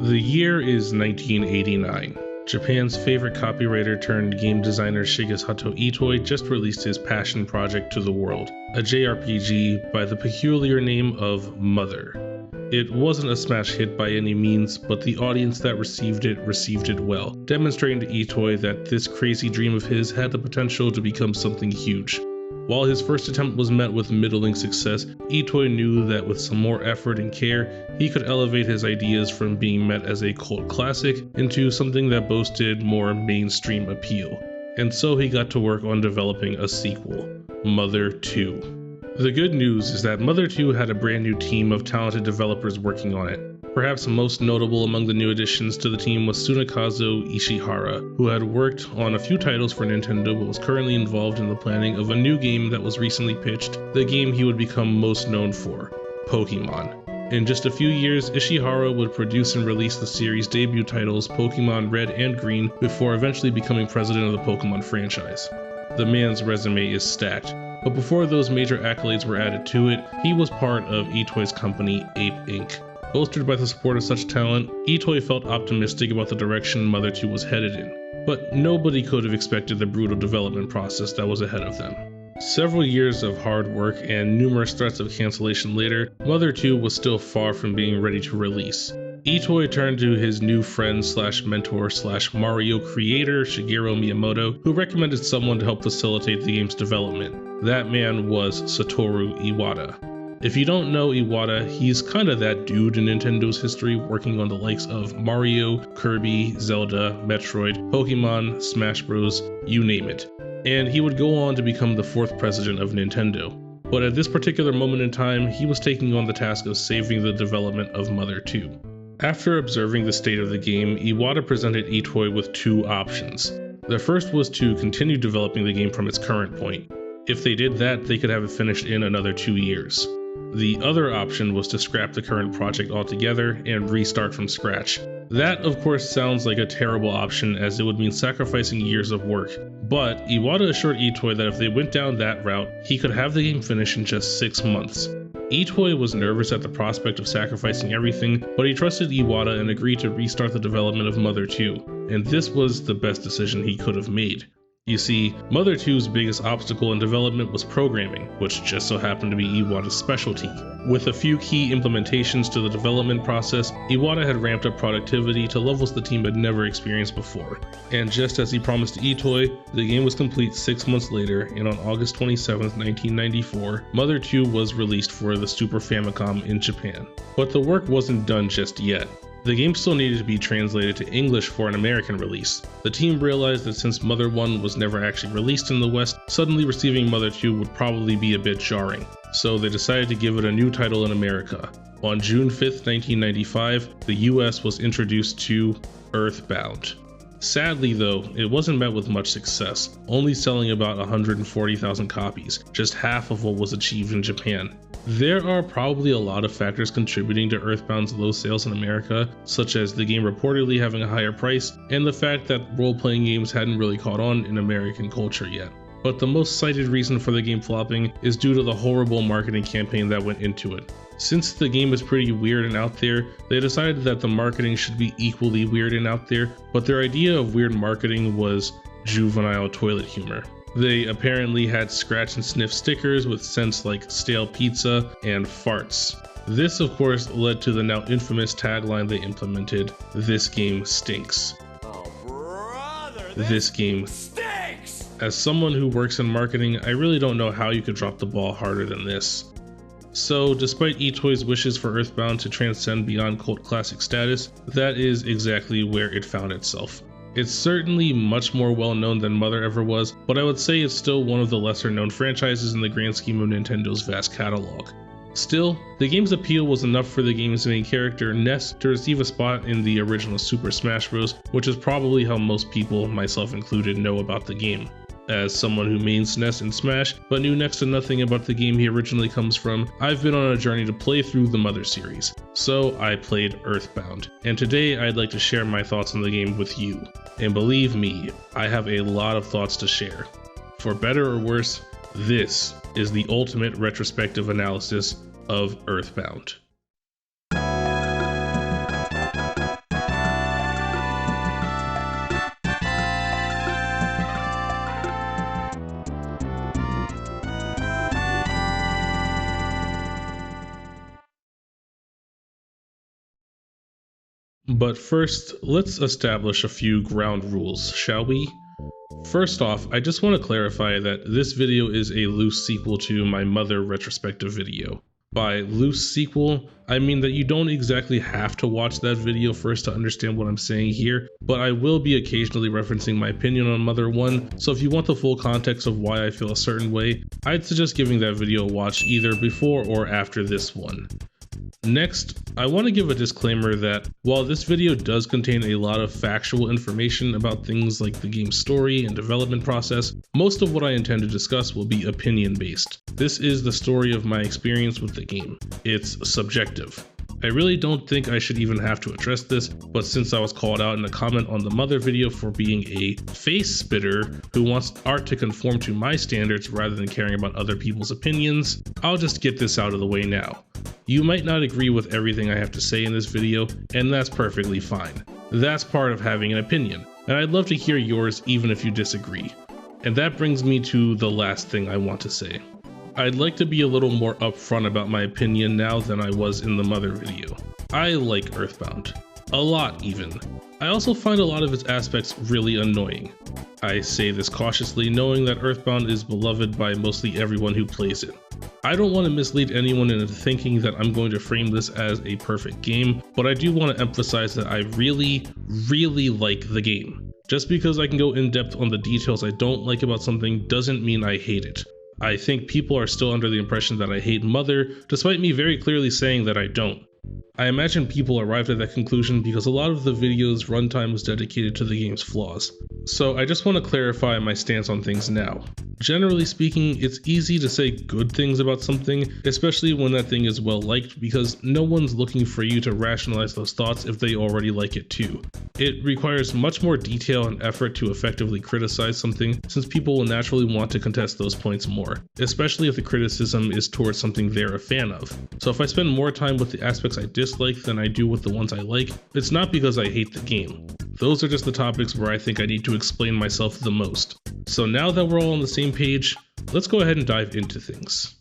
The year is 1989. Japan's favorite copywriter turned game designer Shigesato Itoi just released his passion project to the world, a JRPG by the peculiar name of Mother. It wasn't a smash hit by any means, but the audience that received it well, demonstrating to Itoi that this crazy dream of his had the potential to become something huge. While his first attempt was met with middling success, Itoi knew that with some more effort and care, he could elevate his ideas from being met as a cult classic into something that boasted more mainstream appeal. And so he got to work on developing a sequel, Mother 2. The good news is that Mother 2 had a brand new team of talented developers working on it. Perhaps most notable among the new additions to the team was Tsunekazu Ishihara, who had worked on a few titles for Nintendo but was currently involved in the planning of a new game that was recently pitched, the game he would become most known for, Pokemon. In just a few years, Ishihara would produce and release the series' debut titles Pokemon Red and Green before eventually becoming president of the Pokemon franchise. The man's resume is stacked, but before those major accolades were added to it, he was part of Itoi's company, Ape Inc. Bolstered by the support of such talent, Itoi felt optimistic about the direction Mother 2 was headed in, but nobody could have expected the brutal development process that was ahead of them. Several years of hard work and numerous threats of cancellation later, Mother 2 was still far from being ready to release. Itoi turned to his new friend/mentor/Mario creator Shigeru Miyamoto, who recommended someone to help facilitate the game's development. That man was Satoru Iwata. If you don't know Iwata, he's kinda that dude in Nintendo's history working on the likes of Mario, Kirby, Zelda, Metroid, Pokemon, Smash Bros, you name it. And he would go on to become the 4th president of Nintendo. But at this particular moment in time, he was taking on the task of saving the development of Mother 2. After observing the state of the game, Iwata presented Itoi with two options. The first was to continue developing the game from its current point. If they did that, they could have it finished in another 2 years. The other option was to scrap the current project altogether and restart from scratch. That, of course, sounds like a terrible option as it would mean sacrificing years of work, but Iwata assured Itoi that if they went down that route, he could have the game finished in just 6 months. Itoi was nervous at the prospect of sacrificing everything, but he trusted Iwata and agreed to restart the development of Mother 2, and this was the best decision he could have made. You see, Mother 2's biggest obstacle in development was programming, which just so happened to be Iwata's specialty. With a few key implementations to the development process, Iwata had ramped up productivity to levels the team had never experienced before. And just as he promised to Itoi, the game was complete 6 months later, and on August 27, 1994, Mother 2 was released for the Super Famicom in Japan. But the work wasn't done just yet. The game still needed to be translated to English for an American release. The team realized that since Mother 1 was never actually released in the West, suddenly receiving Mother 2 would probably be a bit jarring. So they decided to give it a new title in America. On June 5, 1995, the US was introduced to EarthBound. Sadly though, it wasn't met with much success, only selling about 140,000 copies, just half of what was achieved in Japan. There are probably a lot of factors contributing to EarthBound's low sales in America, such as the game reportedly having a higher price, and the fact that role-playing games hadn't really caught on in American culture yet. But the most cited reason for the game flopping is due to the horrible marketing campaign that went into it. Since the game is pretty weird and out there, they decided that the marketing should be equally weird and out there, but their idea of weird marketing was juvenile toilet humor. They apparently had scratch and sniff stickers with scents like stale pizza and farts. This of course led to the now infamous tagline they implemented, "This game stinks." Oh brother, this game stinks! As someone who works in marketing, I really don't know how you could drop the ball harder than this. So despite Itoi's wishes for EarthBound to transcend beyond cult classic status, that is exactly where it found itself. It's certainly much more well known than Mother ever was, but I would say it's still one of the lesser known franchises in the grand scheme of Nintendo's vast catalog. Still, the game's appeal was enough for the game's main character, Ness, to receive a spot in the original Super Smash Bros., which is probably how most people, myself included, know about the game. As someone who mains Ness in Smash, but knew next to nothing about the game he originally comes from, I've been on a journey to play through the Mother series. So I played EarthBound, and today I'd like to share my thoughts on the game with you. And believe me, I have a lot of thoughts to share. For better or worse, this is the ultimate retrospective analysis of EarthBound. But first, let's establish a few ground rules, shall we? First off, I just want to clarify that this video is a loose sequel to my Mother retrospective video. By loose sequel, I mean that you don't exactly have to watch that video first to understand what I'm saying here, but I will be occasionally referencing my opinion on Mother 1, so if you want the full context of why I feel a certain way, I'd suggest giving that video a watch either before or after this one. Next, I want to give a disclaimer that while this video does contain a lot of factual information about things like the game's story and development process, most of what I intend to discuss will be opinion based. This is the story of my experience with the game. It's subjective. I really don't think I should even have to address this, but since I was called out in a comment on the Mother video for being a face spitter who wants art to conform to my standards rather than caring about other people's opinions, I'll just get this out of the way now. You might not agree with everything I have to say in this video, and that's perfectly fine. That's part of having an opinion, and I'd love to hear yours even if you disagree. And that brings me to the last thing I want to say. I'd like to be a little more upfront about my opinion now than I was in the Mother video. I like EarthBound. A lot even. I also find a lot of its aspects really annoying. I say this cautiously, knowing that EarthBound is beloved by mostly everyone who plays it. I don't want to mislead anyone into thinking that I'm going to frame this as a perfect game, but I do want to emphasize that I really like the game. Just because I can go in depth on the details I don't like about something doesn't mean I hate it. I think people are still under the impression that I hate Mother, despite me very clearly saying that I don't. I imagine people arrived at that conclusion because a lot of the video's runtime was dedicated to the game's flaws. So I just want to clarify my stance on things now. Generally speaking, it's easy to say good things about something, especially when that thing is well liked, because no one's looking for you to rationalize those thoughts if they already like it too. It requires much more detail and effort to effectively criticize something, since people will naturally want to contest those points more, especially if the criticism is towards something they're a fan of. So if I spend more time with the aspects I dislike than I do with the ones I like, it's not because I hate the game. Those are just the topics where I think I need to explain myself the most. So now that we're all on the same page, let's go ahead and dive into things.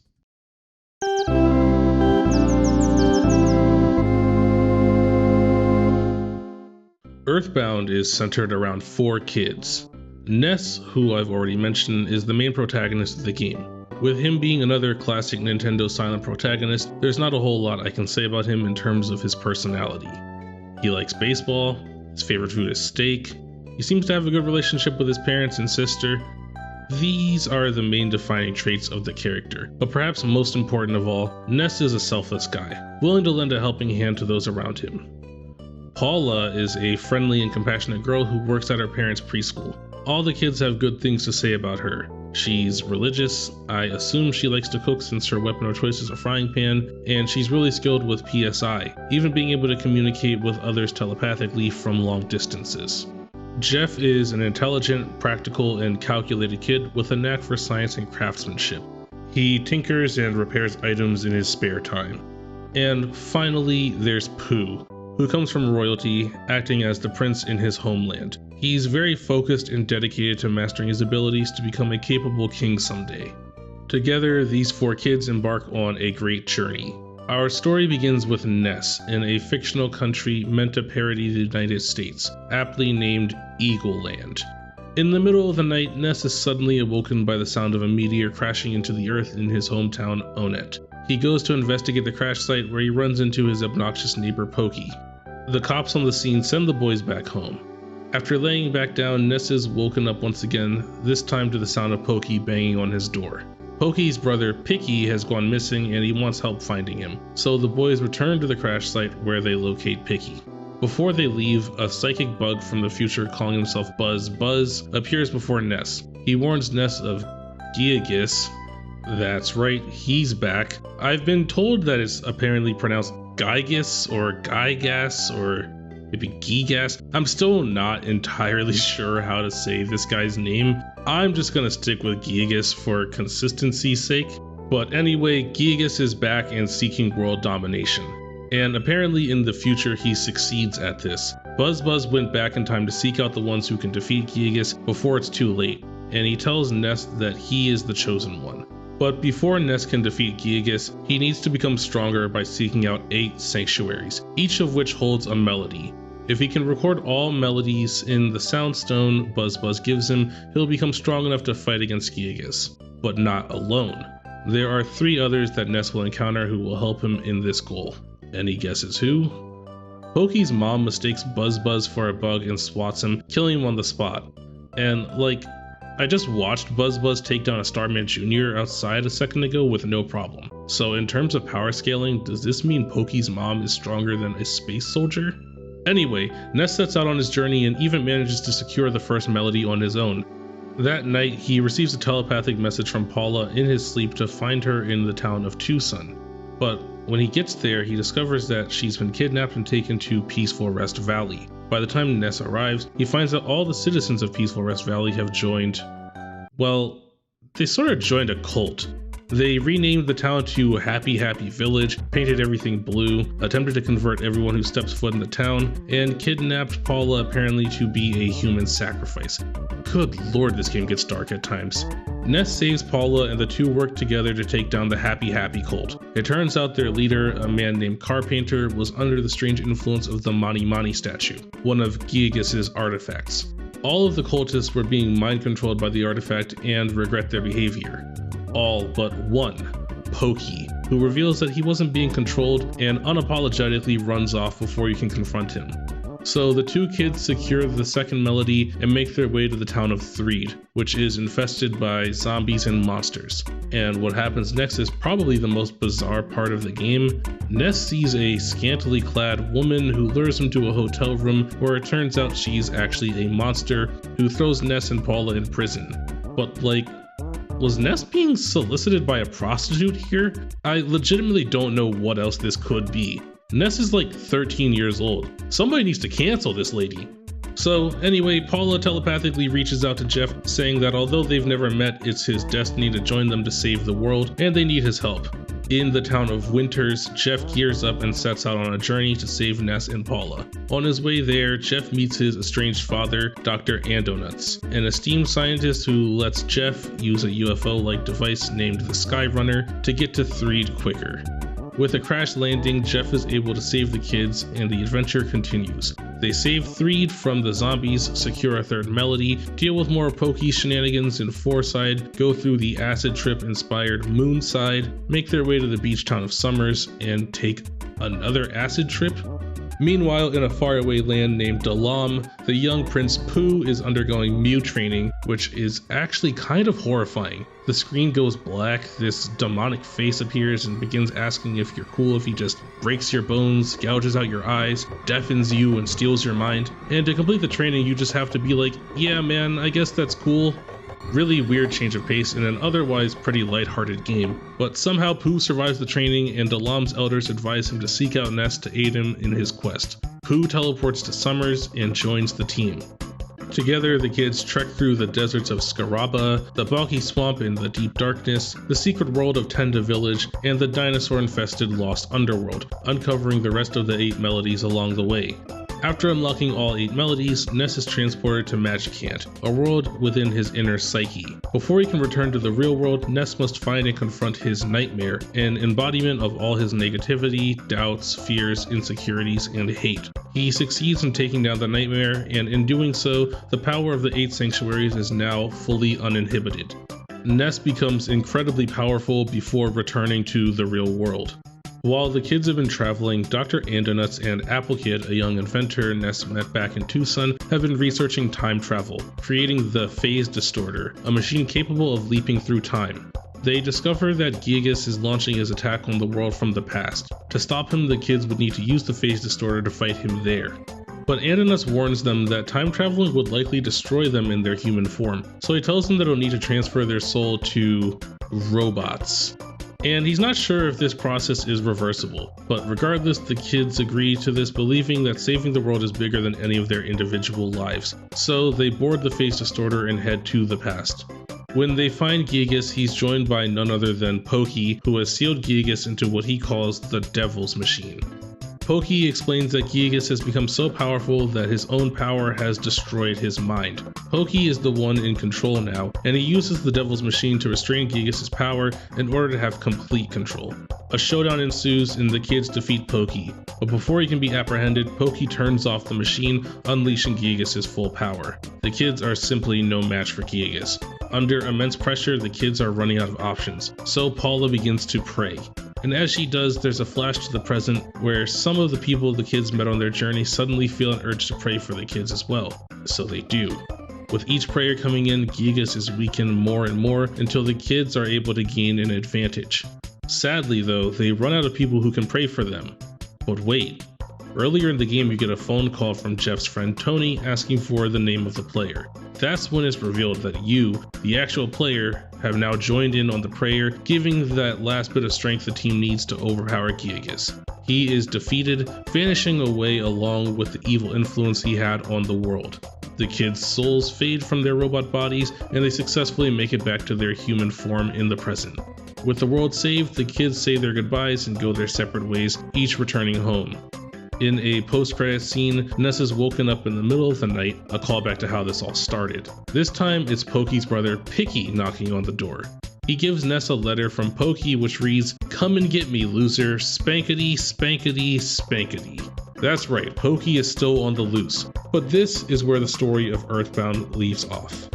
EarthBound is centered around 4 kids. Ness, who I've already mentioned, is the main protagonist of the game. With him being another classic Nintendo silent protagonist, there's not a whole lot I can say about him in terms of his personality. He likes baseball, his favorite food is steak, he seems to have a good relationship with his parents and sister. These are the main defining traits of the character, but perhaps most important of all, Ness is a selfless guy, willing to lend a helping hand to those around him. Paula is a friendly and compassionate girl who works at her parents' preschool. All the kids have good things to say about her. She's religious, I assume she likes to cook since her weapon of choice is a frying pan, and she's really skilled with PSI, even being able to communicate with others telepathically from long distances. Jeff is an intelligent, practical, and calculated kid with a knack for science and craftsmanship. He tinkers and repairs items in his spare time. And finally, there's Pooh, who comes from royalty, acting as the prince in his homeland. He's very focused and dedicated to mastering his abilities to become a capable king someday. Together, these 4 kids embark on a great journey. Our story begins with Ness in a fictional country meant to parody the United States, aptly named Eagle Land. In the middle of the night, Ness is suddenly awoken by the sound of a meteor crashing into the earth in his hometown, Onet. He goes to investigate the crash site where he runs into his obnoxious neighbor Pokey. The cops on the scene send the boys back home. After laying back down, Ness is woken up once again, this time to the sound of Pokey banging on his door. Pokey's brother Picky has gone missing and he wants help finding him, so the boys return to the crash site where they locate Picky. Before they leave, a psychic bug from the future calling himself Buzz appears before Ness. He warns Ness of Giagis. That's right, he's back. I've been told that it's apparently pronounced Gygas or Gygas or maybe Gigas. I'm still not entirely sure how to say this guy's name. I'm just gonna stick with Gigas for consistency's sake. But anyway, Gigas is back and seeking world domination. And apparently in the future he succeeds at this. Buzz went back in time to seek out the ones who can defeat Gigas before it's too late, and he tells Ness that he is the chosen one. But before Ness can defeat Gigas, he needs to become stronger by seeking out 8 sanctuaries, each of which holds a melody. If he can record all melodies in the sound stone Buzz Buzz gives him, he'll become strong enough to fight against Gigas, but not alone. There are 3 others that Ness will encounter who will help him in this goal. Any guesses who? Pokey's mom mistakes Buzz Buzz for a bug and swats him, killing him on the spot. And I just watched Buzz Buzz take down a Starman Jr. outside a second ago with no problem. So in terms of power scaling, does this mean Pokey's mom is stronger than a space soldier? Anyway, Ness sets out on his journey and even manages to secure the first melody on his own. That night, he receives a telepathic message from Paula in his sleep to find her in the town of Tucson. But when he gets there, he discovers that she's been kidnapped and taken to Peaceful Rest Valley. By the time Ness arrives, he finds that all the citizens of Peaceful Rest Valley have joined, well, they sort of joined a cult. They renamed the town to Happy Happy Village, painted everything blue, attempted to convert everyone who steps foot in the town, and kidnapped Paula apparently to be a human sacrifice. Good lord, this game gets dark at times. Ness saves Paula and the two work together to take down the Happy Happy cult. It turns out their leader, a man named Carpainter, was under the strange influence of the Mani Mani statue, one of Gigas' artifacts. All of the cultists were being mind-controlled by the artifact and regret their behavior. All but one, Pokey, who reveals that he wasn't being controlled and unapologetically runs off before you can confront him. So the two kids secure the second melody and make their way to the town of Threed, which is infested by zombies and monsters. And what happens next is probably the most bizarre part of the game. Ness sees a scantily clad woman who lures him to a hotel room where it turns out she's actually a monster who throws Ness and Paula in prison. But was Ness being solicited by a prostitute here? I legitimately don't know what else this could be. Ness is 13 years old. Somebody needs to cancel this lady. So anyway, Paula telepathically reaches out to Jeff, saying that although they've never met, it's his destiny to join them to save the world, and they need his help. In the town of Winters, Jeff gears up and sets out on a journey to save Ness and Paula. On his way there, Jeff meets his estranged father, Dr. Andonuts, an esteemed scientist who lets Jeff use a UFO-like device named the Skyrunner to get to Threed quicker. With a crash landing, Jeff is able to save the kids, and the adventure continues. They save Threed from the zombies, secure a third melody, deal with more Pokey shenanigans in Fourside, go through the acid trip-inspired Moonside, make their way to the beach town of Summers, and take another acid trip? Meanwhile, in a faraway land named Dalam, the young Prince Pooh is undergoing Mew training, which is actually kind of horrifying. The screen goes black, this demonic face appears and begins asking if you're cool if he just breaks your bones, gouges out your eyes, deafens you, and steals your mind. And to complete the training, you just have to be like, yeah man, I guess that's cool. Really weird change of pace in an otherwise pretty lighthearted game, but somehow Pooh survives the training and Dalam's elders advise him to seek out Ness to aid him in his quest. Pooh teleports to Summers and joins the team. Together, the kids trek through the deserts of Scaraba, the boggy swamp in the deep darkness, the secret world of Tenda Village, and the dinosaur-infested Lost Underworld, uncovering the rest of the 8 melodies along the way. After unlocking all 8 melodies, Ness is transported to Magicant, a world within his inner psyche. Before he can return to the real world, Ness must find and confront his nightmare, an embodiment of all his negativity, doubts, fears, insecurities, and hate. He succeeds in taking down the nightmare, and in doing so, the power of the 8 sanctuaries is now fully uninhibited. Ness becomes incredibly powerful before returning to the real world. While the kids have been traveling, Dr. Andonuts and Apple Kid, a young inventor Ness met back in Tucson, have been researching time travel, creating the Phase Distorter, a machine capable of leaping through time. They discover that Gigas is launching his attack on the world from the past. To stop him, the kids would need to use the Phase Distorter to fight him there. But Andonuts warns them that time traveling would likely destroy them in their human form, so he tells them that he'll need to transfer their soul to robots. And he's not sure if this process is reversible, but regardless, the kids agree to this, believing that saving the world is bigger than any of their individual lives. So they board the Phase Distorter and head to the past. When they find Gigas, he's joined by none other than Pokey, who has sealed Gigas into what he calls the Devil's Machine. Pokey explains that Gigas has become so powerful that his own power has destroyed his mind. Pokey is the one in control now, and he uses the Devil's Machine to restrain Gigas' power in order to have complete control. A showdown ensues and the kids defeat Pokey, but before he can be apprehended, Pokey turns off the machine, unleashing Gigas' full power. The kids are simply no match for Gigas. Under immense pressure, the kids are running out of options, so Paula begins to pray. And as she does, there's a flash to the present where some of the people the kids met on their journey suddenly feel an urge to pray for the kids as well. So they do. With each prayer coming in, Gigas is weakened more and more until the kids are able to gain an advantage. Sadly though, they run out of people who can pray for them. But wait. Earlier in the game you get a phone call from Jeff's friend Tony asking for the name of the player. That's when it's revealed that you, the actual player, have now joined in on the prayer, giving that last bit of strength the team needs to overpower Gigas. He is defeated, vanishing away along with the evil influence he had on the world. The kids' souls fade from their robot bodies and they successfully make it back to their human form in the present. With the world saved, the kids say their goodbyes and go their separate ways, each returning home. In a post-credit scene, Ness is woken up in the middle of the night, a callback to how this all started. This time, it's Pokey's brother Picky knocking on the door. He gives Ness a letter from Pokey which reads, "Come and get me, loser, spankety, spankety, spankety." That's right, Pokey is still on the loose, but this is where the story of EarthBound leaves off.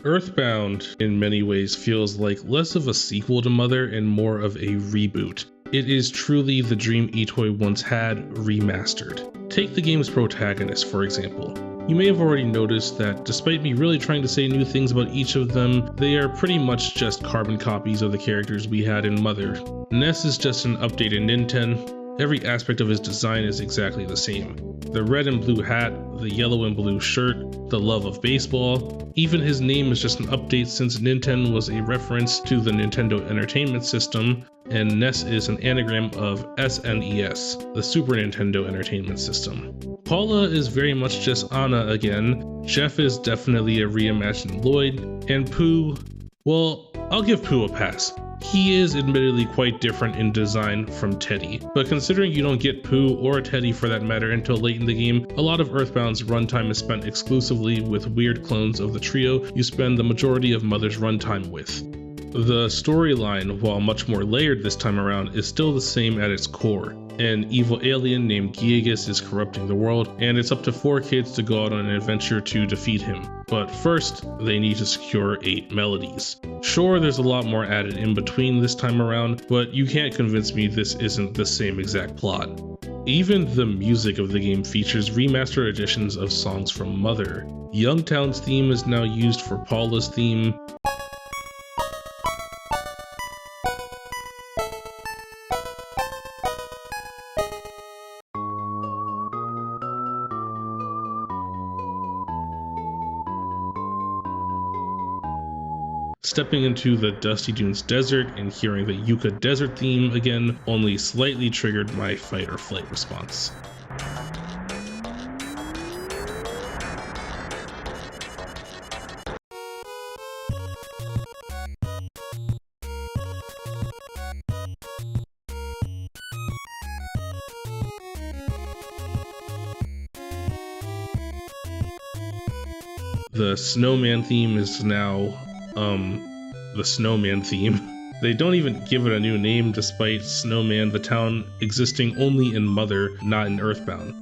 EarthBound, in many ways, feels like less of a sequel to Mother and more of a reboot. It is truly the dream eToy once had, remastered. Take the game's protagonist, for example. You may have already noticed that despite me really trying to say new things about each of them, they are pretty much just carbon copies of the characters we had in Mother. Ness is just an updated Ninten. Every aspect of his design is exactly the same. The red and blue hat, the yellow and blue shirt, the love of baseball. Even his name is just an update since Ninten was a reference to the Nintendo Entertainment System, and Ness is an anagram of SNES, the Super Nintendo Entertainment System. Paula is very much just Anna again, Jeff is definitely a reimagined Lloyd, and Pooh, well, I'll give Pooh a pass. He is admittedly quite different in design from Teddy, but considering you don't get Pooh or Teddy for that matter until late in the game, a lot of EarthBound's runtime is spent exclusively with weird clones of the trio you spend the majority of Mother's runtime with. The storyline, while much more layered this time around, is still the same at its core. An evil alien named Gigas is corrupting the world, and it's up to 4 kids to go out on an adventure to defeat him. But first, they need to secure 8 melodies. Sure, there's a lot more added in between this time around, but you can't convince me this isn't the same exact plot. Even the music of the game features remastered editions of songs from Mother. Youngtown's theme is now used for Paula's theme. Stepping into the Dusty Dunes desert and hearing the Yucca desert theme again only slightly triggered my fight or flight response. The snowman theme is now the snowman theme. They don't even give it a new name despite Snowman, the town, existing only in Mother, not in EarthBound.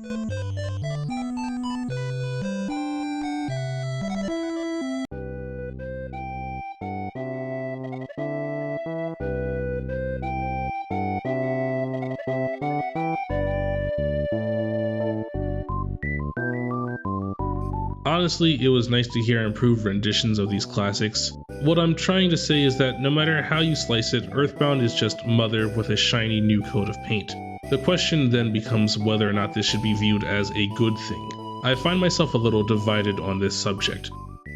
Honestly, it was nice to hear improved renditions of these classics. What I'm trying to say is that no matter how you slice it, EarthBound is just Mother with a shiny new coat of paint. The question then becomes whether or not this should be viewed as a good thing. I find myself a little divided on this subject.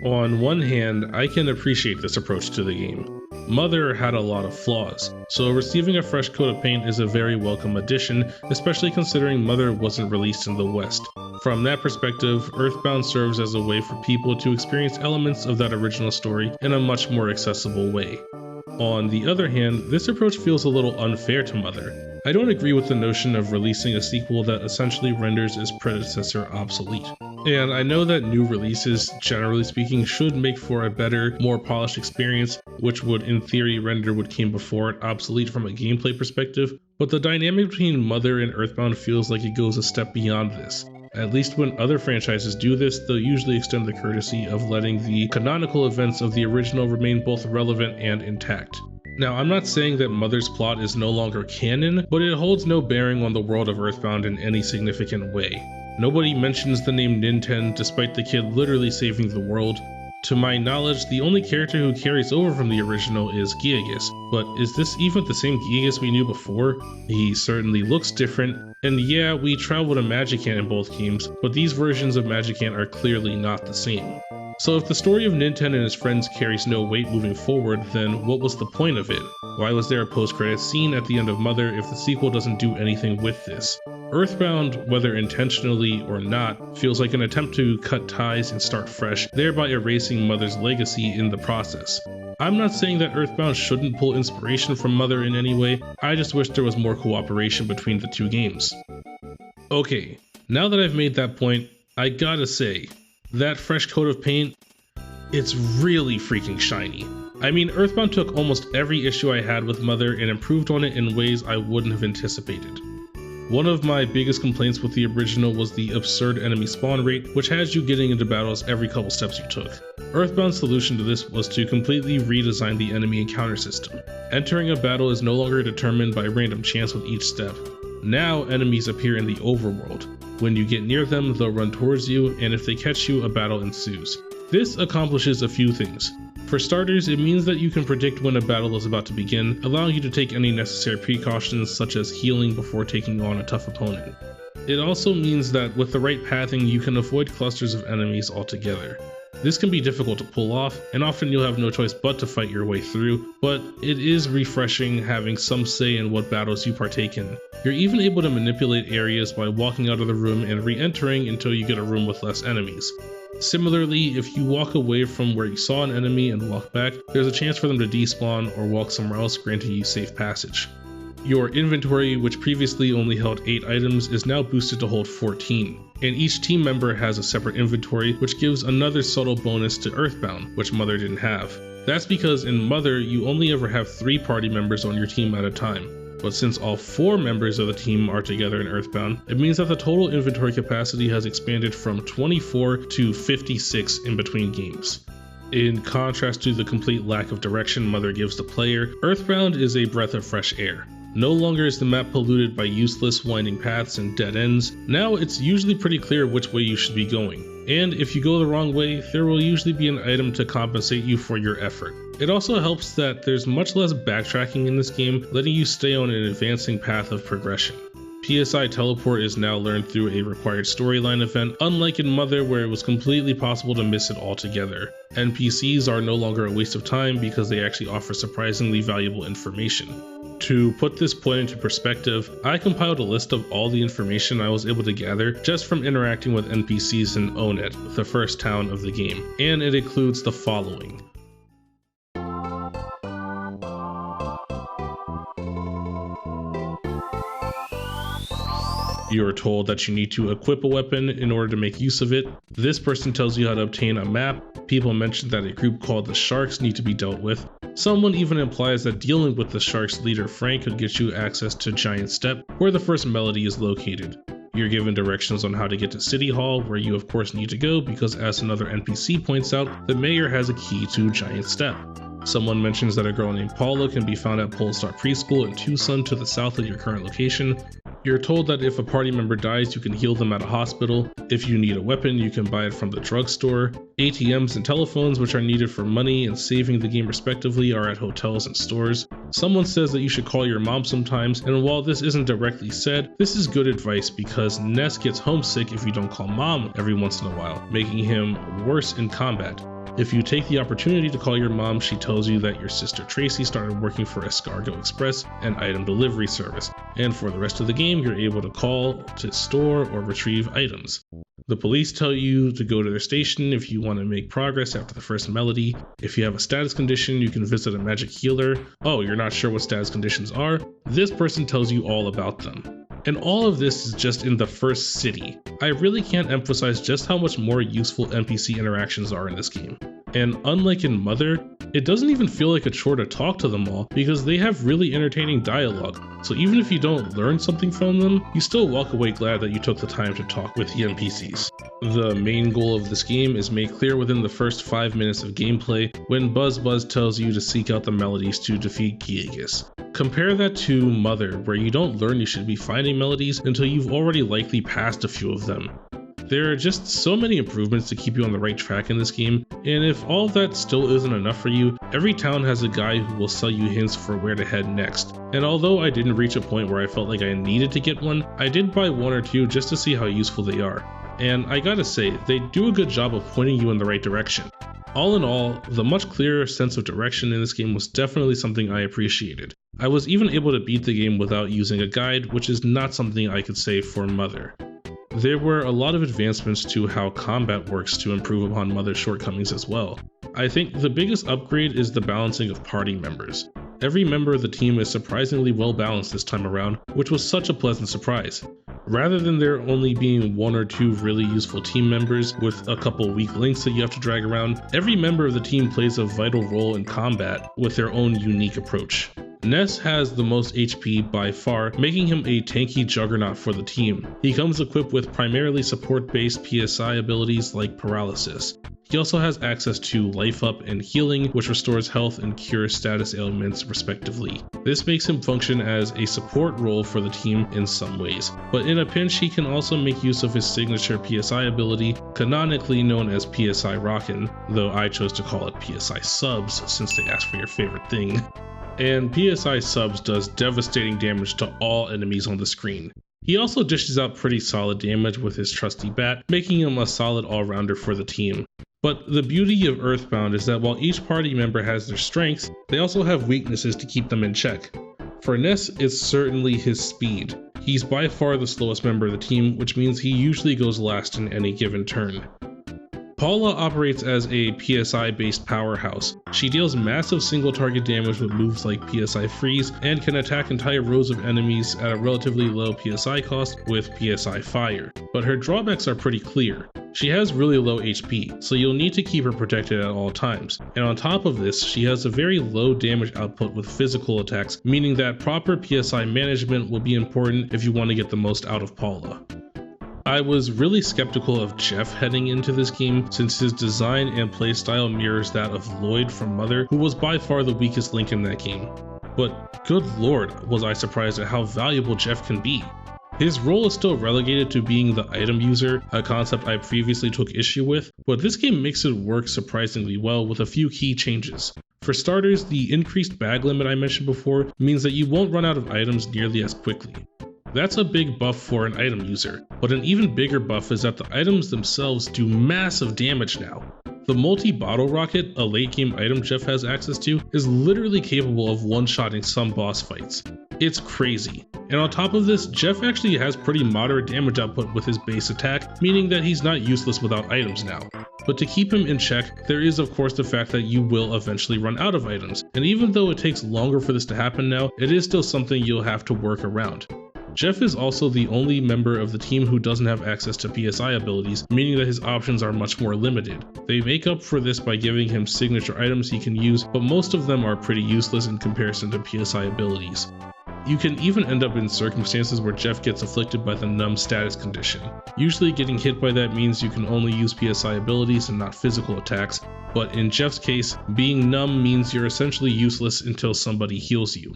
On one hand, I can appreciate this approach to the game. Mother had a lot of flaws, so receiving a fresh coat of paint is a very welcome addition, especially considering Mother wasn't released in the West. From that perspective, EarthBound serves as a way for people to experience elements of that original story in a much more accessible way. On the other hand, this approach feels a little unfair to Mother. I don't agree with the notion of releasing a sequel that essentially renders its predecessor obsolete. And I know that new releases, generally speaking, should make for a better, more polished experience, which would in theory render what came before it obsolete from a gameplay perspective, but the dynamic between Mother and EarthBound feels like it goes a step beyond this. At least when other franchises do this, they'll usually extend the courtesy of letting the canonical events of the original remain both relevant and intact. Now, I'm not saying that Mother's plot is no longer canon, but it holds no bearing on the world of EarthBound in any significant way. Nobody mentions the name Ninten despite the kid literally saving the world. To my knowledge, the only character who carries over from the original is Giagus, but is this even the same Giagus we knew before? He certainly looks different, and yeah, we travel to Magicant in both games, but these versions of Magicant are clearly not the same. So if the story of Ninten and his friends carries no weight moving forward, then what was the point of it? Why was there a post-credits scene at the end of Mother if the sequel doesn't do anything with this? EarthBound, whether intentionally or not, feels like an attempt to cut ties and start fresh, thereby erasing Mother's legacy in the process. I'm not saying that EarthBound shouldn't pull inspiration from Mother in any way, I just wish there was more cooperation between the two games. Okay, now that I've made that point, I gotta say, that fresh coat of paint, it's really freaking shiny. I mean, EarthBound took almost every issue I had with Mother and improved on it in ways I wouldn't have anticipated. One of my biggest complaints with the original was the absurd enemy spawn rate, which has you getting into battles every couple steps you took. EarthBound's solution to this was to completely redesign the enemy encounter system. Entering a battle is no longer determined by random chance with each step. Now enemies appear in the overworld. When you get near them, they'll run towards you, and if they catch you, a battle ensues. This accomplishes a few things. For starters, it means that you can predict when a battle is about to begin, allowing you to take any necessary precautions such as healing before taking on a tough opponent. It also means that with the right pathing, you can avoid clusters of enemies altogether. This can be difficult to pull off, and often you'll have no choice but to fight your way through, but it is refreshing having some say in what battles you partake in. You're even able to manipulate areas by walking out of the room and re-entering until you get a room with less enemies. Similarly, if you walk away from where you saw an enemy and walk back, there's a chance for them to despawn or walk somewhere else, granting you safe passage. Your inventory, which previously only held 8 items, is now boosted to hold 14, and each team member has a separate inventory, which gives another subtle bonus to EarthBound, which Mother didn't have. That's because in Mother, you only ever have 3 party members on your team at a time. But since all 4 members of the team are together in EarthBound, it means that the total inventory capacity has expanded from 24 to 56 in between games. In contrast to the complete lack of direction Mother gives the player, EarthBound is a breath of fresh air. No longer is the map polluted by useless winding paths and dead ends. Now it's usually pretty clear which way you should be going. And if you go the wrong way, there will usually be an item to compensate you for your effort. It also helps that there's much less backtracking in this game, letting you stay on an advancing path of progression. PSI Teleport is now learned through a required storyline event, unlike in Mother where it was completely possible to miss it altogether. NPCs are no longer a waste of time because they actually offer surprisingly valuable information. To put this point into perspective, I compiled a list of all the information I was able to gather just from interacting with NPCs in Onet, the first town of the game, and it includes the following. You are told that you need to equip a weapon in order to make use of it. This person tells you how to obtain a map. People mention that a group called the Sharks need to be dealt with. Someone even implies that dealing with the Sharks leader Frank could get you access to Giant Step, where the first melody is located. You're given directions on how to get to City Hall, where you of course need to go because, as another NPC points out, the mayor has a key to Giant Step. Someone mentions that a girl named Paula can be found at Polestar Preschool in Tucson to the south of your current location. You're told that if a party member dies, you can heal them at a hospital. If you need a weapon, you can buy it from the drugstore. ATMs and telephones, which are needed for money and saving the game respectively, are at hotels and stores. Someone says that you should call your mom sometimes, and while this isn't directly said, this is good advice because Ness gets homesick if you don't call mom every once in a while, making him worse in combat. If you take the opportunity to call your mom, she tells you that your sister Tracy started working for Escargot Express, an item delivery service, and for the rest of the game you're able to call to store or retrieve items. The police tell you to go to their station if you want to make progress after the first melody. If you have a status condition, you can visit a magic healer. Oh, you're not sure what status conditions are? This person tells you all about them. And all of this is just in the first city. I really can't emphasize just how much more useful NPC interactions are in this game. And unlike in Mother, it doesn't even feel like a chore to talk to them all because they have really entertaining dialogue. So even if you don't learn something from them, you still walk away glad that you took the time to talk with the NPCs. The main goal of this game is made clear within the first 5 minutes of gameplay when Buzz tells you to seek out the melodies to defeat Gigas. Compare that to Mother, where you don't learn you should be finding melodies until you've already likely passed a few of them. There are just so many improvements to keep you on the right track in this game, and if all of that still isn't enough for you, every town has a guy who will sell you hints for where to head next. And although I didn't reach a point where I felt like I needed to get one, I did buy one or two just to see how useful they are. And I gotta say, they do a good job of pointing you in the right direction. All in all, the much clearer sense of direction in this game was definitely something I appreciated. I was even able to beat the game without using a guide, which is not something I could say for Mother. There were a lot of advancements to how combat works to improve upon Mother's shortcomings as well. I think the biggest upgrade is the balancing of party members. Every member of the team is surprisingly well balanced this time around, which was such a pleasant surprise. Rather than there only being 1 or 2 really useful team members with a couple weak links that you have to drag around, every member of the team plays a vital role in combat with their own unique approach. Ness has the most HP by far, making him a tanky juggernaut for the team. He comes equipped with primarily support-based PSI abilities like paralysis. He also has access to life up and healing, which restores health and cures status ailments respectively. This makes him function as a support role for the team in some ways, but in a pinch he can also make use of his signature PSI ability, canonically known as PSI Rockin', though I chose to call it PSI Subs since they asked for your favorite thing. And PSI Subs does devastating damage to all enemies on the screen. He also dishes out pretty solid damage with his trusty bat, making him a solid all-rounder for the team. But the beauty of EarthBound is that while each party member has their strengths, they also have weaknesses to keep them in check. For Ness, it's certainly his speed. He's by far the slowest member of the team, which means he usually goes last in any given turn. Paula operates as a PSI-based powerhouse. She deals massive single target damage with moves like PSI Freeze and can attack entire rows of enemies at a relatively low PSI cost with PSI Fire. But her drawbacks are pretty clear. She has really low HP, so you'll need to keep her protected at all times. And on top of this, she has a very low damage output with physical attacks, meaning that proper PSI management will be important if you want to get the most out of Paula. I was really skeptical of Jeff heading into this game since his design and playstyle mirrors that of Lloyd from Mother, who was by far the weakest link in that game. But good lord, was I surprised at how valuable Jeff can be. His role is still relegated to being the item user, a concept I previously took issue with, but this game makes it work surprisingly well with a few key changes. For starters, the increased bag limit I mentioned before means that you won't run out of items nearly as quickly. That's a big buff for an item user, but an even bigger buff is that the items themselves do massive damage now. The multi-bottle rocket, a late game item Jeff has access to, is literally capable of one-shotting some boss fights. It's crazy. And on top of this, Jeff actually has pretty moderate damage output with his base attack, meaning that he's not useless without items now. But to keep him in check, there is of course the fact that you will eventually run out of items, and even though it takes longer for this to happen now, it is still something you'll have to work around. Jeff is also the only member of the team who doesn't have access to PSI abilities, meaning that his options are much more limited. They make up for this by giving him signature items he can use, but most of them are pretty useless in comparison to PSI abilities. You can even end up in circumstances where Jeff gets afflicted by the numb status condition. Usually getting hit by that means you can only use PSI abilities and not physical attacks, but in Jeff's case, being numb means you're essentially useless until somebody heals you.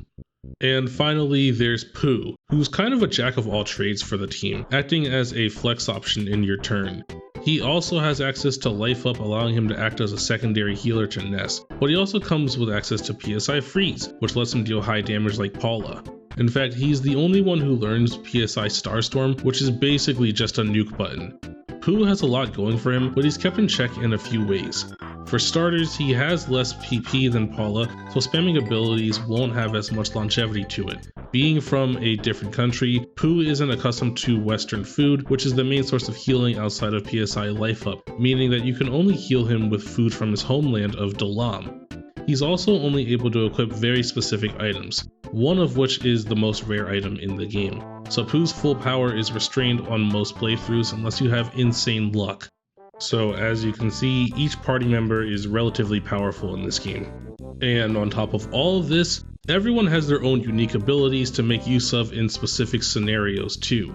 And finally, there's Pooh, who's kind of a jack of all trades for the team, acting as a flex option in your turn. He also has access to Life Up, allowing him to act as a secondary healer to Ness, but he also comes with access to PSI Freeze, which lets him deal high damage like Paula. In fact, he's the only one who learns PSI Starstorm, which is basically just a nuke button. Pooh has a lot going for him, but he's kept in check in a few ways. For starters, he has less PP than Paula, so spamming abilities won't have as much longevity to it. Being from a different country, Pooh isn't accustomed to Western food, which is the main source of healing outside of PSI Life Up, meaning that you can only heal him with food from his homeland of Dalam. He's also only able to equip very specific items. one of which is the most rare item in the game. So Pooh's full power is restrained on most playthroughs unless you have insane luck. So as you can see, each party member is relatively powerful in this game. And on top of all of this, everyone has their own unique abilities to make use of in specific scenarios too.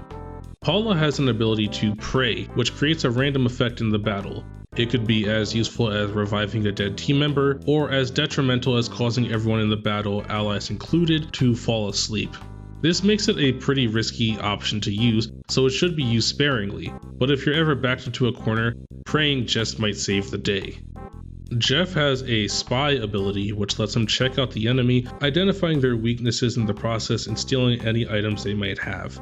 Paula has an ability to pray, which creates a random effect in the battle. It could be as useful as reviving a dead team member, or as detrimental as causing everyone in the battle, allies included, to fall asleep. This makes it a pretty risky option to use, so it should be used sparingly, but if you're ever backed into a corner, praying just might save the day. Jeff has a spy ability which lets him check out the enemy, identifying their weaknesses in the process and stealing any items they might have.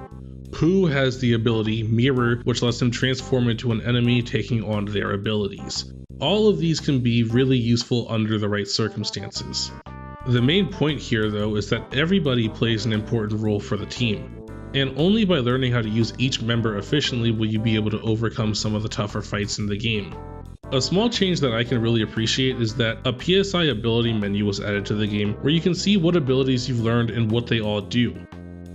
Pooh has the ability Mirror, which lets him transform into an enemy, taking on their abilities. All of these can be really useful under the right circumstances. The main point here though is that everybody plays an important role for the team, and only by learning how to use each member efficiently will you be able to overcome some of the tougher fights in the game. A small change that I can really appreciate is that a PSI ability menu was added to the game where you can see what abilities you've learned and what they all do.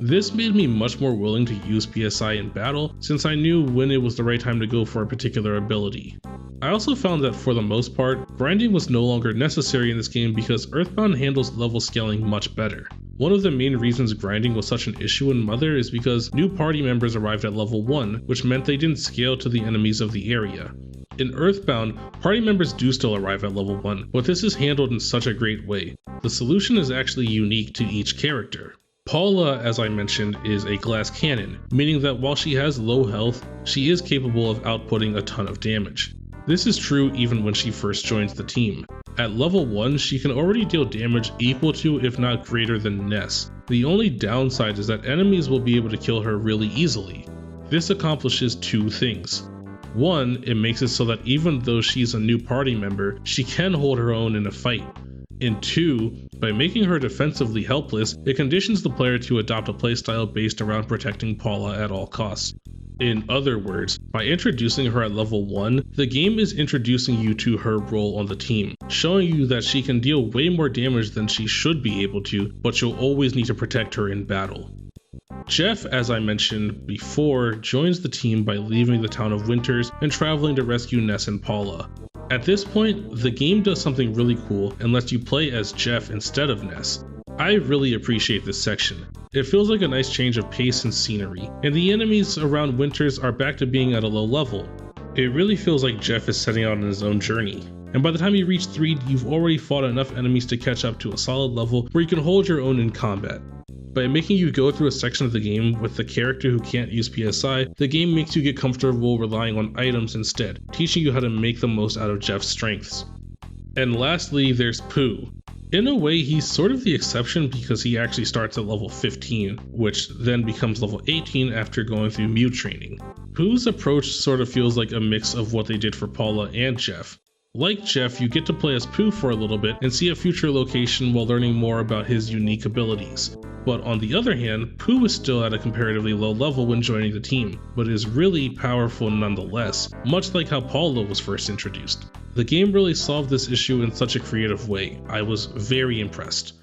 This made me much more willing to use PSI in battle since I knew when it was the right time to go for a particular ability. I also found that for the most part, grinding was no longer necessary in this game because EarthBound handles level scaling much better. One of the main reasons grinding was such an issue in Mother is because new party members arrived at level 1, which meant they didn't scale to the enemies of the area. In EarthBound, party members do still arrive at level 1, but this is handled in such a great way. The solution is actually unique to each character. Paula, as I mentioned, is a glass cannon, meaning that while she has low health, she is capable of outputting a ton of damage. This is true even when she first joins the team. At level 1, she can already deal damage equal to, if not greater than Ness. The only downside is that enemies will be able to kill her really easily. This accomplishes two things. One, it makes it so that even though she's a new party member, she can hold her own in a fight. And two, by making her defensively helpless, it conditions the player to adopt a playstyle based around protecting Paula at all costs. In other words, by introducing her at level 1, the game is introducing you to her role on the team, showing you that she can deal way more damage than she should be able to, but you'll always need to protect her in battle. Jeff, as I mentioned before, joins the team by leaving the town of Winters and traveling to rescue Ness and Paula. At this point, the game does something really cool and lets you play as Jeff instead of Ness. I really appreciate this section. It feels like a nice change of pace and scenery, and the enemies around Winters are back to being at a low level. It really feels like Jeff is setting out on his own journey, and by the time you reach 3, you've already fought enough enemies to catch up to a solid level where you can hold your own in combat. By making you go through a section of the game with the character who can't use PSI, the game makes you get comfortable relying on items instead, teaching you how to make the most out of Jeff's strengths. And lastly, there's Pooh. In a way, he's sort of the exception because he actually starts at level 15, which then becomes level 18 after going through Mew training. Pooh's approach sort of feels like a mix of what they did for Paula and Jeff. Like Jeff, you get to play as Pooh for a little bit and see a future location while learning more about his unique abilities. But on the other hand, Pooh is still at a comparatively low level when joining the team, but is really powerful nonetheless, much like how Paula was first introduced. The game really solved this issue in such a creative way. I was very impressed.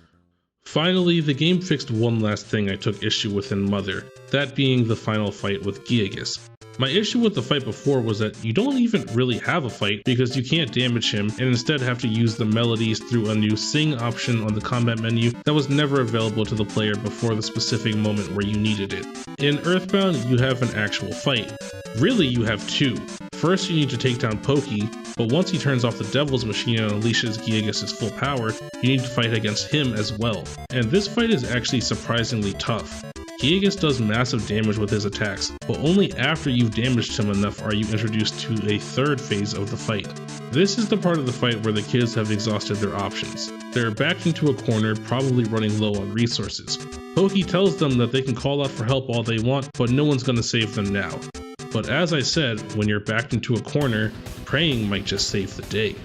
Finally, the game fixed one last thing I took issue with in Mother, that being the final fight with Giagus. My issue with the fight before was that you don't even really have a fight because you can't damage him and instead have to use the melodies through a new sing option on the combat menu that was never available to the player before the specific moment where you needed it. In EarthBound, you have an actual fight. Really, you have two. First, you need to take down Pokey, but once he turns off the Devil's Machine and unleashes Giagus' full power, you need to fight against him as well. And this fight is actually surprisingly tough. Giagus does massive damage with his attacks, but only after you've damaged him enough are you introduced to a third phase of the fight. This is the part of the fight where the kids have exhausted their options. They're backed into a corner, probably running low on resources. Pokey tells them that they can call out for help all they want, but no one's gonna save them now. But as I said, when you're backed into a corner, praying might just save the day.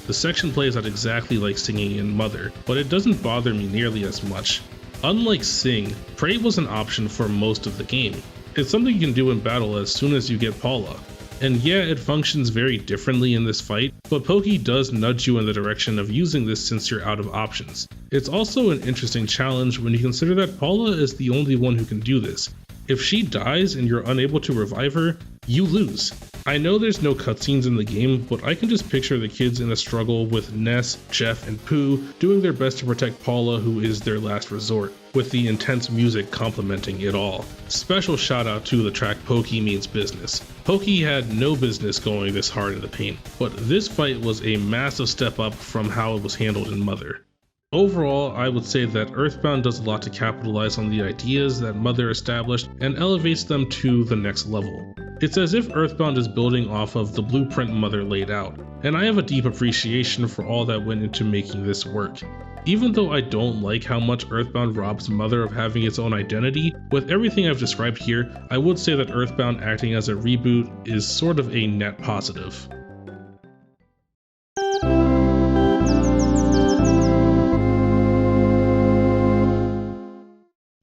The section plays out exactly like singing in Mother, but it doesn't bother me nearly as much. Unlike Sing, Pray was an option for most of the game. It's something you can do in battle as soon as you get Paula. And yeah, it functions very differently in this fight, but Pokey does nudge you in the direction of using this since you're out of options. It's also an interesting challenge when you consider that Paula is the only one who can do this. If she dies and you're unable to revive her, you lose. I know there's no cutscenes in the game, but I can just picture the kids in a struggle with Ness, Jeff, and Pooh doing their best to protect Paula, who is their last resort, with the intense music complementing it all. Special shout out to the track Pokey Means Business. Pokey had no business going this hard in the paint, but this fight was a massive step up from how it was handled in Mother. Overall, I would say that EarthBound does a lot to capitalize on the ideas that Mother established and elevates them to the next level. It's as if EarthBound is building off of the blueprint Mother laid out, and I have a deep appreciation for all that went into making this work. Even though I don't like how much EarthBound robs Mother of having its own identity, with everything I've described here, I would say that EarthBound acting as a reboot is sort of a net positive.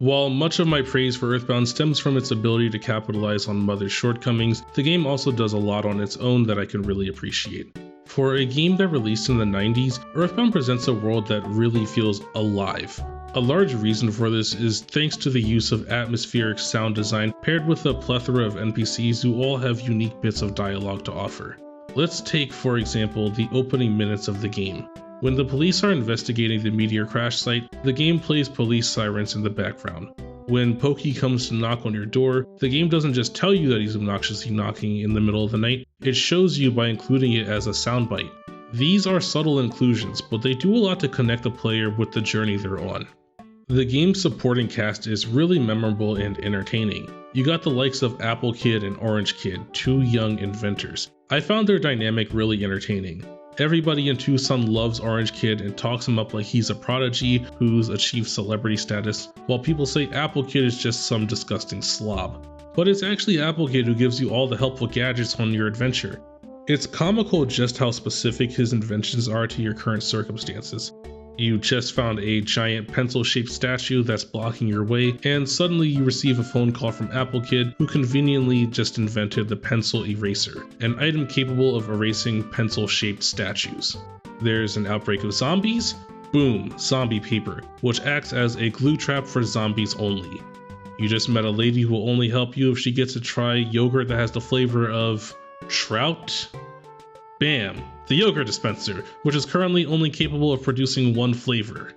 While much of my praise for EarthBound stems from its ability to capitalize on Mother's shortcomings, the game also does a lot on its own that I can really appreciate. For a game that released in the 90s, EarthBound presents a world that really feels alive. A large reason for this is thanks to the use of atmospheric sound design paired with a plethora of NPCs who all have unique bits of dialogue to offer. Let's take, for example, the opening minutes of the game. When the police are investigating the meteor crash site, the game plays police sirens in the background. When Pokey comes to knock on your door, the game doesn't just tell you that he's obnoxiously knocking in the middle of the night, it shows you by including it as a soundbite. These are subtle inclusions, but they do a lot to connect the player with the journey they're on. The game's supporting cast is really memorable and entertaining. You got the likes of Apple Kid and Orange Kid, two young inventors. I found their dynamic really entertaining. Everybody in Tucson loves Orange Kid and talks him up like he's a prodigy who's achieved celebrity status, while people say Apple Kid is just some disgusting slob. But it's actually Apple Kid who gives you all the helpful gadgets on your adventure. It's comical just how specific his inventions are to your current circumstances. You just found a giant pencil-shaped statue that's blocking your way, and suddenly you receive a phone call from Apple Kid, who conveniently just invented the pencil eraser, an item capable of erasing pencil-shaped statues. There's an outbreak of zombies? Boom, zombie paper, which acts as a glue trap for zombies only. You just met a lady who will only help you if she gets to try yogurt that has the flavor of trout? Bam! The yogurt dispenser, which is currently only capable of producing one flavor.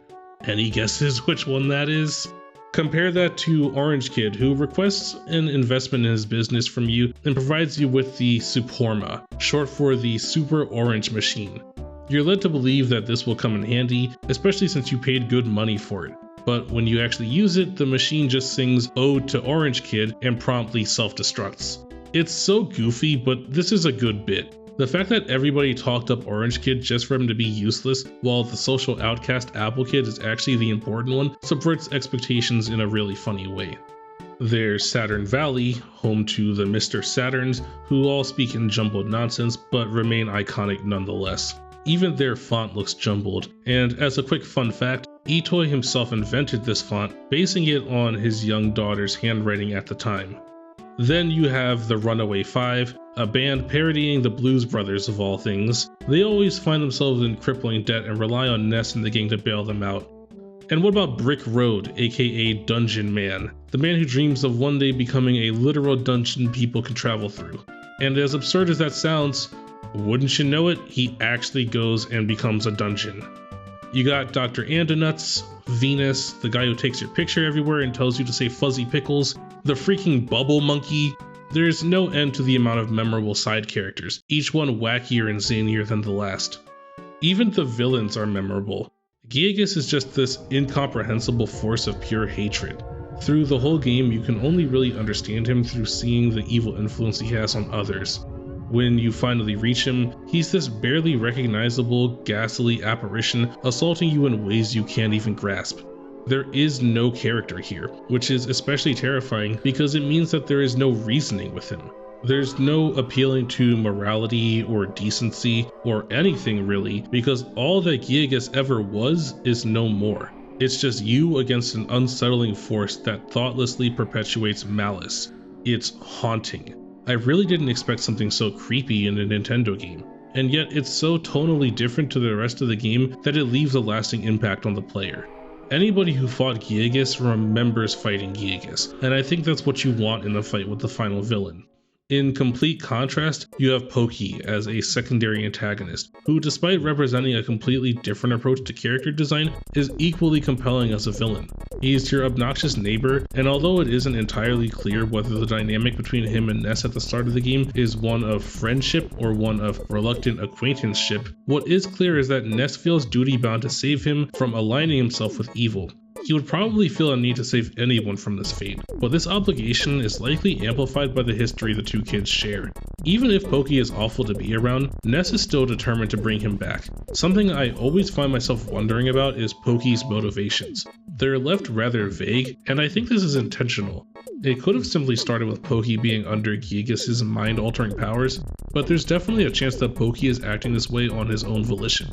Any guesses which one that is? Compare that to Orange Kid, who requests an investment in his business from you and provides you with the Superma, short for the Super Orange Machine. You're led to believe that this will come in handy, especially since you paid good money for it. But when you actually use it, the machine just sings Ode to Orange Kid and promptly self-destructs. It's so goofy, but this is a good bit. The fact that everybody talked up Orange Kid just for him to be useless, while the social outcast Apple Kid is actually the important one, subverts expectations in a really funny way. There's Saturn Valley, home to the Mr. Saturns, who all speak in jumbled nonsense but remain iconic nonetheless. Even their font looks jumbled, and as a quick fun fact, Itoy himself invented this font, basing it on his young daughter's handwriting at the time. Then you have the Runaway Five, a band parodying the Blues Brothers of all things. They always find themselves in crippling debt and rely on Ness and the gang to bail them out. And what about Brick Road, aka Dungeon Man, the man who dreams of one day becoming a literal dungeon people can travel through? And as absurd as that sounds, wouldn't you know it, he actually goes and becomes a dungeon. You got Dr. Andonuts, Venus, the guy who takes your picture everywhere and tells you to say fuzzy pickles, the freaking Bubble Monkey. There's no end to the amount of memorable side characters, each one wackier and zanier than the last. Even the villains are memorable. Gigas is just this incomprehensible force of pure hatred. Through the whole game, you can only really understand him through seeing the evil influence he has on others. When you finally reach him, he's this barely recognizable, ghastly apparition assaulting you in ways you can't even grasp. There is no character here, which is especially terrifying because it means that there is no reasoning with him. There's no appealing to morality or decency or anything really, because all that Gigas ever was is no more. It's just you against an unsettling force that thoughtlessly perpetuates malice. It's haunting. I really didn't expect something so creepy in a Nintendo game, and yet it's so tonally different to the rest of the game that it leaves a lasting impact on the player. Anybody who fought Gigas remembers fighting Gigas, and I think that's what you want in a fight with the final villain. In complete contrast, you have Pokey as a secondary antagonist, who despite representing a completely different approach to character design, is equally compelling as a villain. He's your obnoxious neighbor, and although it isn't entirely clear whether the dynamic between him and Ness at the start of the game is one of friendship or one of reluctant acquaintanceship, what is clear is that Ness feels duty-bound to save him from aligning himself with evil. He would probably feel a need to save anyone from this fate, but this obligation is likely amplified by the history the two kids share. Even if Pokey is awful to be around, Ness is still determined to bring him back. Something I always find myself wondering about is Pokey's motivations. They're left rather vague, and I think this is intentional. It could have simply started with Pokey being under Gigas' mind-altering powers, but there's definitely a chance that Pokey is acting this way on his own volition.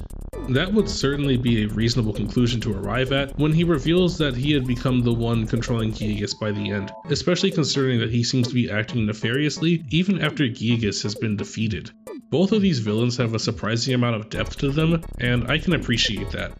That would certainly be a reasonable conclusion to arrive at when he reveals that he had become the one controlling Gigas by the end, especially considering that he seems to be acting nefariously even after Gigas has been defeated. Both of these villains have a surprising amount of depth to them, and I can appreciate that.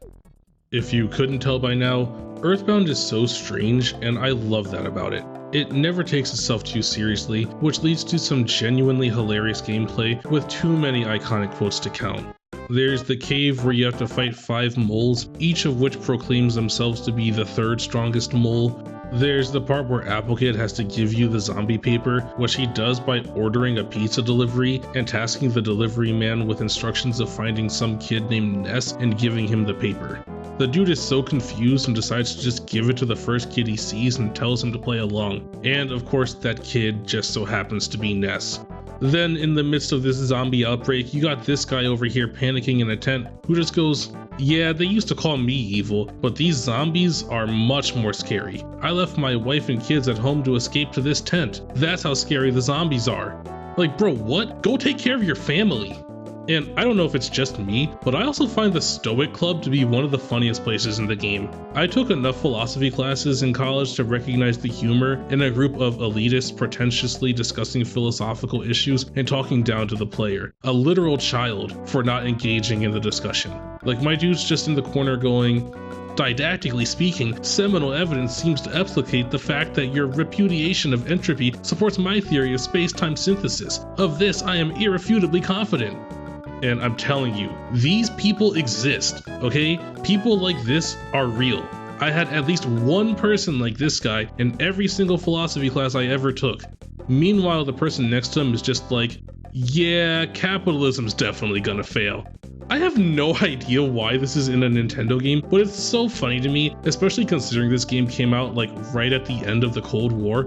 If you couldn't tell by now, EarthBound is so strange, and I love that about it. It never takes itself too seriously, which leads to some genuinely hilarious gameplay with too many iconic quotes to count. There's the cave where you have to fight 5 moles, each of which proclaims themselves to be the 3rd strongest mole. There's the part where Applegate has to give you the zombie paper, which he does by ordering a pizza delivery and tasking the delivery man with instructions of finding some kid named Ness and giving him the paper. The dude is so confused and decides to just give it to the first kid he sees and tells him to play along. And of course that kid just so happens to be Ness. Then in the midst of this zombie outbreak, you got this guy over here panicking in a tent who just goes, "Yeah, they used to call me evil, but these zombies are much more scary. I left my wife and kids at home to escape to this tent. That's how scary the zombies are." Like, bro, what? Go take care of your family. And I don't know if it's just me, but I also find the Stoic Club to be one of the funniest places in the game. I took enough philosophy classes in college to recognize the humor in a group of elitists pretentiously discussing philosophical issues and talking down to the player, a literal child, for not engaging in the discussion. Like, my dude's just in the corner going, "Didactically speaking, seminal evidence seems to explicate the fact that your repudiation of entropy supports my theory of space-time synthesis. Of this I am irrefutably confident." And I'm telling you, these people exist, okay? People like this are real. I had at least one person like this guy in every single philosophy class I ever took. Meanwhile, the person next to him is just like, "Yeah, capitalism's definitely gonna fail." I have no idea why this is in a Nintendo game, but it's so funny to me, especially considering this game came out like right at the end of the Cold War.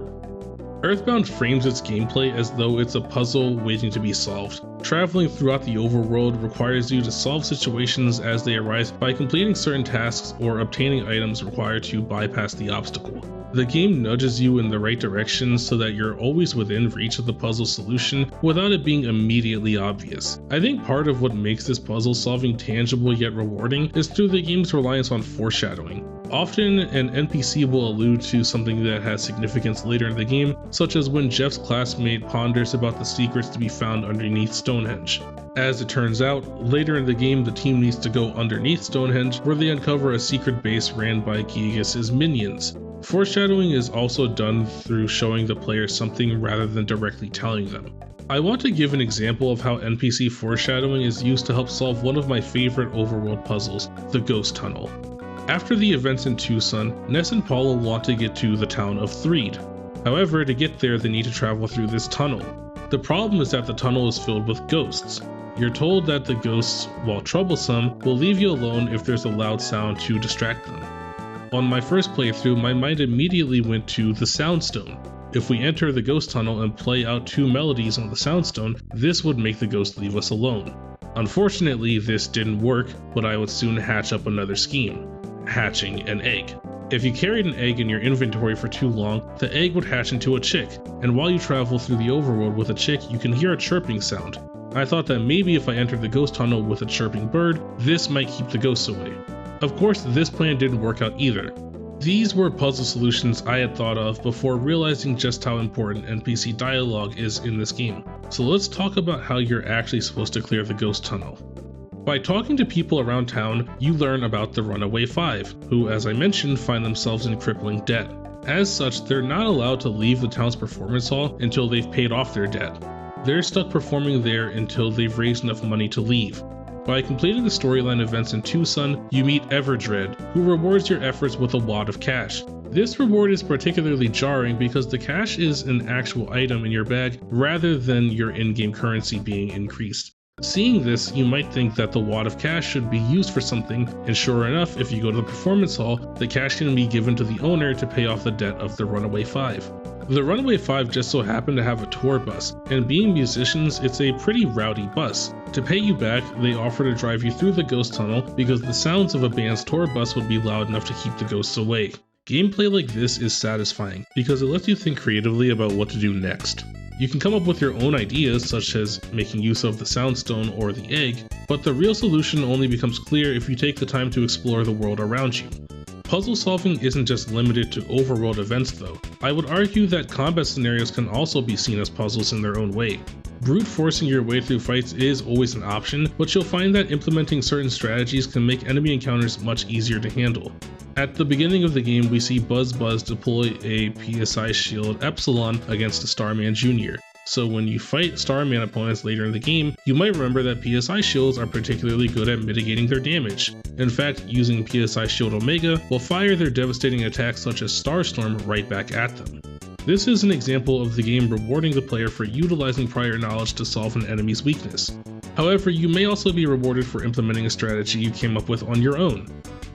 EarthBound frames its gameplay as though it's a puzzle waiting to be solved. Traveling throughout the overworld requires you to solve situations as they arise by completing certain tasks or obtaining items required to bypass the obstacle. The game nudges you in the right direction so that you're always within reach of the puzzle solution without it being immediately obvious. I think part of what makes this puzzle solving tangible yet rewarding is through the game's reliance on foreshadowing. Often, an NPC will allude to something that has significance later in the game, such as when Jeff's classmate ponders about the secrets to be found underneath Stonehenge. As it turns out, later in the game the team needs to go underneath Stonehenge where they uncover a secret base ran by Gigas' minions. Foreshadowing is also done through showing the player something rather than directly telling them. I want to give an example of how NPC foreshadowing is used to help solve one of my favorite overworld puzzles, the Ghost Tunnel. After the events in Tucson, Ness and Paula want to get to the town of Threed. However, to get there they need to travel through this tunnel. The problem is that the tunnel is filled with ghosts. You're told that the ghosts, while troublesome, will leave you alone if there's a loud sound to distract them. On my first playthrough, my mind immediately went to the Soundstone. If we enter the ghost tunnel and play out 2 melodies on the Soundstone, this would make the ghost leave us alone. Unfortunately, this didn't work, but I would soon hatch up another scheme: hatching an egg. If you carried an egg in your inventory for too long, the egg would hatch into a chick, and while you travel through the overworld with a chick, you can hear a chirping sound. I thought that maybe if I entered the ghost tunnel with a chirping bird, this might keep the ghosts away. Of course, this plan didn't work out either. These were puzzle solutions I had thought of before realizing just how important NPC dialogue is in this game. So let's talk about how you're actually supposed to clear the ghost tunnel. By talking to people around town, you learn about the Runaway Five, who, as I mentioned, find themselves in crippling debt. As such, they're not allowed to leave the town's performance hall until they've paid off their debt. They're stuck performing there until they've raised enough money to leave. By completing the storyline events in Tucson, you meet Everdread, who rewards your efforts with a wad of cash. This reward is particularly jarring because the cash is an actual item in your bag rather than your in-game currency being increased. Seeing this, you might think that the wad of cash should be used for something, and sure enough, if you go to the performance hall, the cash can be given to the owner to pay off the debt of the Runaway Five. The Runaway Five just so happen to have a tour bus, and being musicians, it's a pretty rowdy bus. To pay you back, they offer to drive you through the ghost tunnel because the sounds of a band's tour bus would be loud enough to keep the ghosts away. Gameplay like this is satisfying because it lets you think creatively about what to do next. You can come up with your own ideas, such as making use of the soundstone or the egg, but the real solution only becomes clear if you take the time to explore the world around you. Puzzle solving isn't just limited to overworld events though. I would argue that combat scenarios can also be seen as puzzles in their own way. Brute forcing your way through fights is always an option, but you'll find that implementing certain strategies can make enemy encounters much easier to handle. At the beginning of the game, we see Buzz deploy a PSI shield Epsilon against a Starman Jr. So when you fight Starman opponents later in the game, you might remember that PSI shields are particularly good at mitigating their damage. In fact, using PSI shield Omega will fire their devastating attacks such as Starstorm right back at them. This is an example of the game rewarding the player for utilizing prior knowledge to solve an enemy's weakness. However, you may also be rewarded for implementing a strategy you came up with on your own.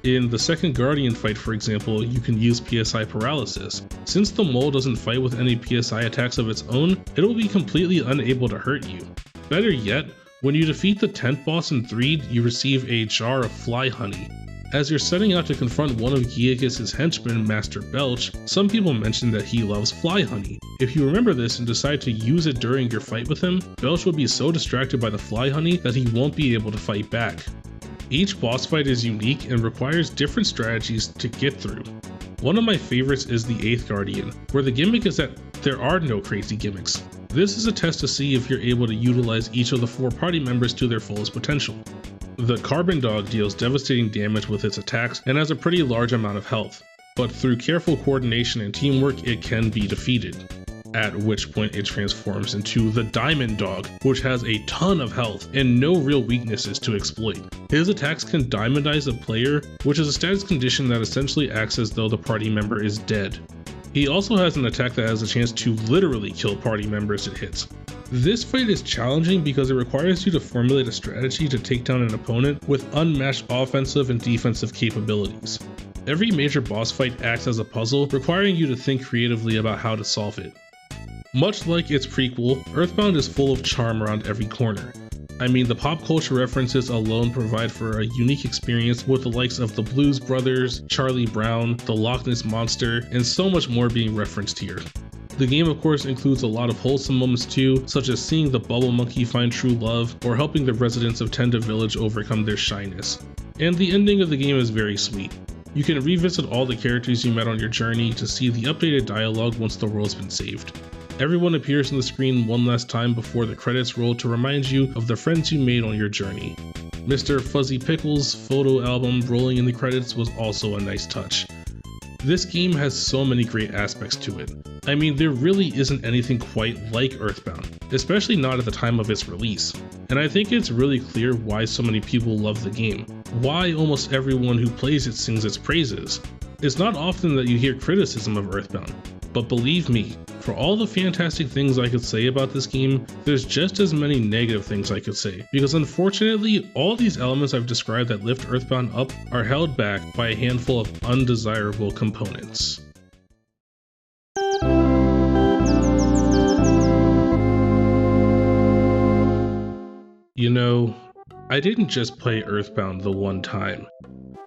In the second Guardian fight, for example, you can use PSI Paralysis. Since the mole doesn't fight with any PSI attacks of its own, it will be completely unable to hurt you. Better yet, when you defeat the tent boss in Threed, you receive a jar of fly honey. As you're setting out to confront one of Giacus' henchmen, Master Belch, some people mention that he loves fly honey. If you remember this and decide to use it during your fight with him, Belch will be so distracted by the fly honey that he won't be able to fight back. Each boss fight is unique and requires different strategies to get through. One of my favorites is the 8th Guardian, where the gimmick is that there are no crazy gimmicks. This is a test to see if you're able to utilize each of the 4 party members to their fullest potential. The Carbon Dog deals devastating damage with its attacks and has a pretty large amount of health, but through careful coordination and teamwork it can be defeated. At which point it transforms into the Diamond Dog, which has a ton of health and no real weaknesses to exploit. His attacks can diamondize a player, which is a status condition that essentially acts as though the party member is dead. He also has an attack that has a chance to literally kill party members it hits. This fight is challenging because it requires you to formulate a strategy to take down an opponent with unmatched offensive and defensive capabilities. Every major boss fight acts as a puzzle, requiring you to think creatively about how to solve it. Much like its prequel, EarthBound is full of charm around every corner. I mean, the pop culture references alone provide for a unique experience with the likes of the Blues Brothers, Charlie Brown, the Loch Ness Monster, and so much more being referenced here. The game of course includes a lot of wholesome moments too, such as seeing the Bubble Monkey find true love, or helping the residents of Tenda Village overcome their shyness. And the ending of the game is very sweet. You can revisit all the characters you met on your journey to see the updated dialogue once the world's been saved. Everyone appears on the screen one last time before the credits roll to remind you of the friends you made on your journey. Mr. Fuzzy Pickle's photo album rolling in the credits was also a nice touch. This game has so many great aspects to it. I mean, there really isn't anything quite like EarthBound, especially not at the time of its release. And I think it's really clear why so many people love the game, why almost everyone who plays it sings its praises. It's not often that you hear criticism of EarthBound, but believe me, for all the fantastic things I could say about this game, there's just as many negative things I could say, because unfortunately, all these elements I've described that lift EarthBound up are held back by a handful of undesirable components. You know, I didn't just play EarthBound the one time.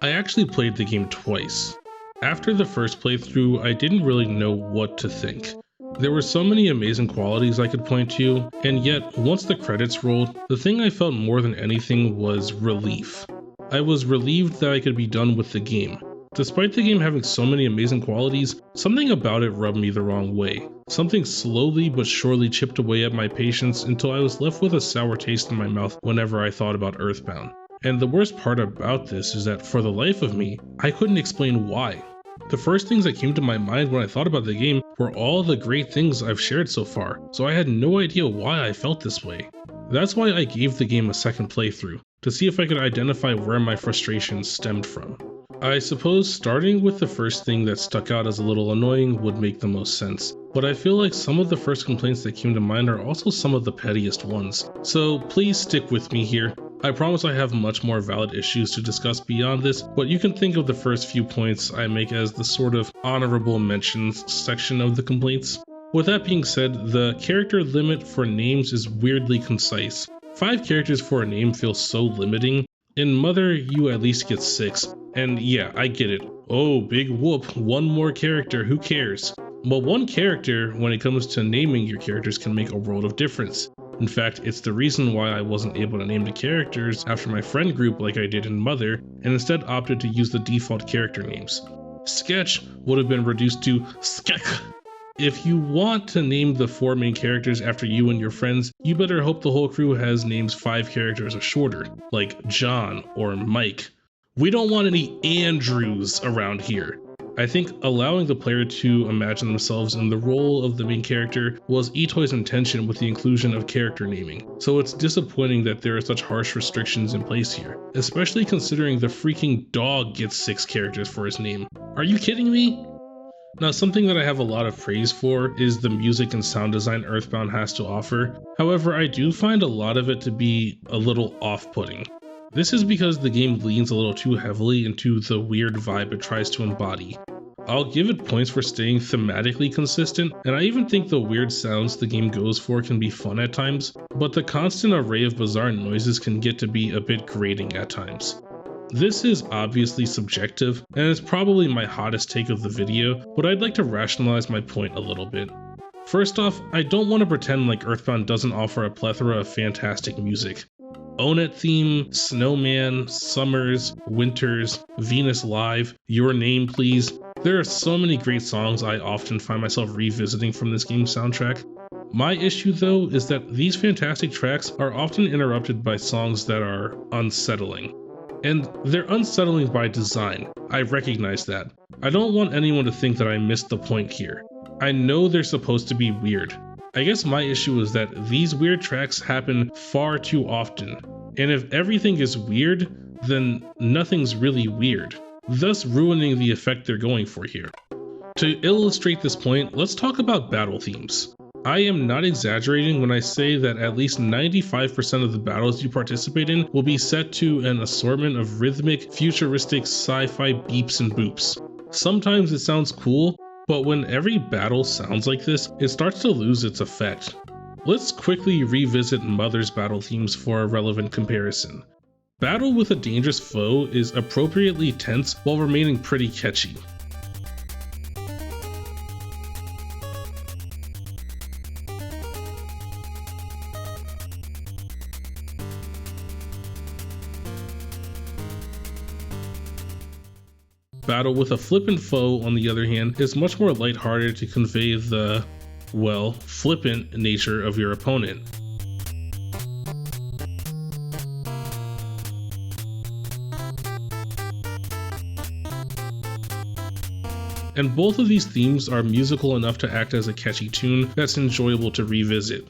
I actually played the game twice. After the first playthrough, I didn't really know what to think. There were so many amazing qualities I could point to, and yet, once the credits rolled, the thing I felt more than anything was relief. I was relieved that I could be done with the game. Despite the game having so many amazing qualities, something about it rubbed me the wrong way. Something slowly but surely chipped away at my patience until I was left with a sour taste in my mouth whenever I thought about EarthBound. And the worst part about this is that for the life of me, I couldn't explain why. The first things that came to my mind when I thought about the game were all the great things I've shared so far, so I had no idea why I felt this way. That's why I gave the game a second playthrough, to see if I could identify where my frustrations stemmed from. I suppose starting with the first thing that stuck out as a little annoying would make the most sense, but I feel like some of the first complaints that came to mind are also some of the pettiest ones, so please stick with me here. I promise I have much more valid issues to discuss beyond this, but you can think of the first few points I make as the sort of honorable mentions section of the complaints. With that being said, the character limit for names is weirdly concise. 5 characters for a name feels so limiting. In Mother, you at least get 6, and yeah, I get it. Oh, big whoop, one more character, who cares? Well, one character, when it comes to naming your characters, can make a world of difference. In fact, it's the reason why I wasn't able to name the characters after my friend group like I did in Mother, and instead opted to use the default character names. Sketch would have been reduced to Skek. If you want to name the 4 main characters after you and your friends, you better hope the whole crew has names 5 characters or shorter, like John or Mike. We don't want any Andrews around here. I think allowing the player to imagine themselves in the role of the main character was Itoi's intention with the inclusion of character naming, so it's disappointing that there are such harsh restrictions in place here, especially considering the freaking dog gets 6 characters for his name. Are you kidding me? Now, something that I have a lot of praise for is the music and sound design EarthBound has to offer. However, I do find a lot of it to be a little off-putting. This is because the game leans a little too heavily into the weird vibe it tries to embody. I'll give it points for staying thematically consistent, and I even think the weird sounds the game goes for can be fun at times, but the constant array of bizarre noises can get to be a bit grating at times. This is obviously subjective, and it's probably my hottest take of the video, but I'd like to rationalize my point a little bit. First off, I don't want to pretend like EarthBound doesn't offer a plethora of fantastic music. Own It theme, Snowman, Summers, Winters, Venus Live, Your Name Please. There are so many great songs I often find myself revisiting from this game's soundtrack. My issue though is that these fantastic tracks are often interrupted by songs that are unsettling. And they're unsettling by design, I recognize that. I don't want anyone to think that I missed the point here. I know they're supposed to be weird. I guess my issue is that these weird tracks happen far too often, and if everything is weird, then nothing's really weird, thus ruining the effect they're going for here. To illustrate this point, let's talk about battle themes. I am not exaggerating when I say that at least 95% of the battles you participate in will be set to an assortment of rhythmic, futuristic sci-fi beeps and boops. Sometimes it sounds cool, but when every battle sounds like this, it starts to lose its effect. Let's quickly revisit Mother's battle themes for a relevant comparison. Battle with a dangerous foe is appropriately tense while remaining pretty catchy. Battle with a flippant foe, on the other hand, is much more lighthearted to convey the, well, flippant nature of your opponent. And both of these themes are musical enough to act as a catchy tune that's enjoyable to revisit.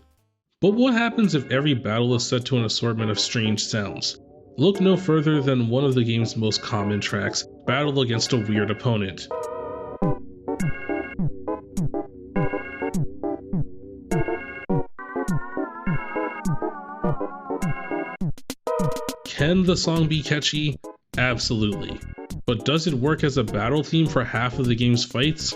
But what happens if every battle is set to an assortment of strange sounds? Look no further than one of the game's most common tracks, Battle Against a Weird Opponent. Can the song be catchy? Absolutely. But does it work as a battle theme for half of the game's fights?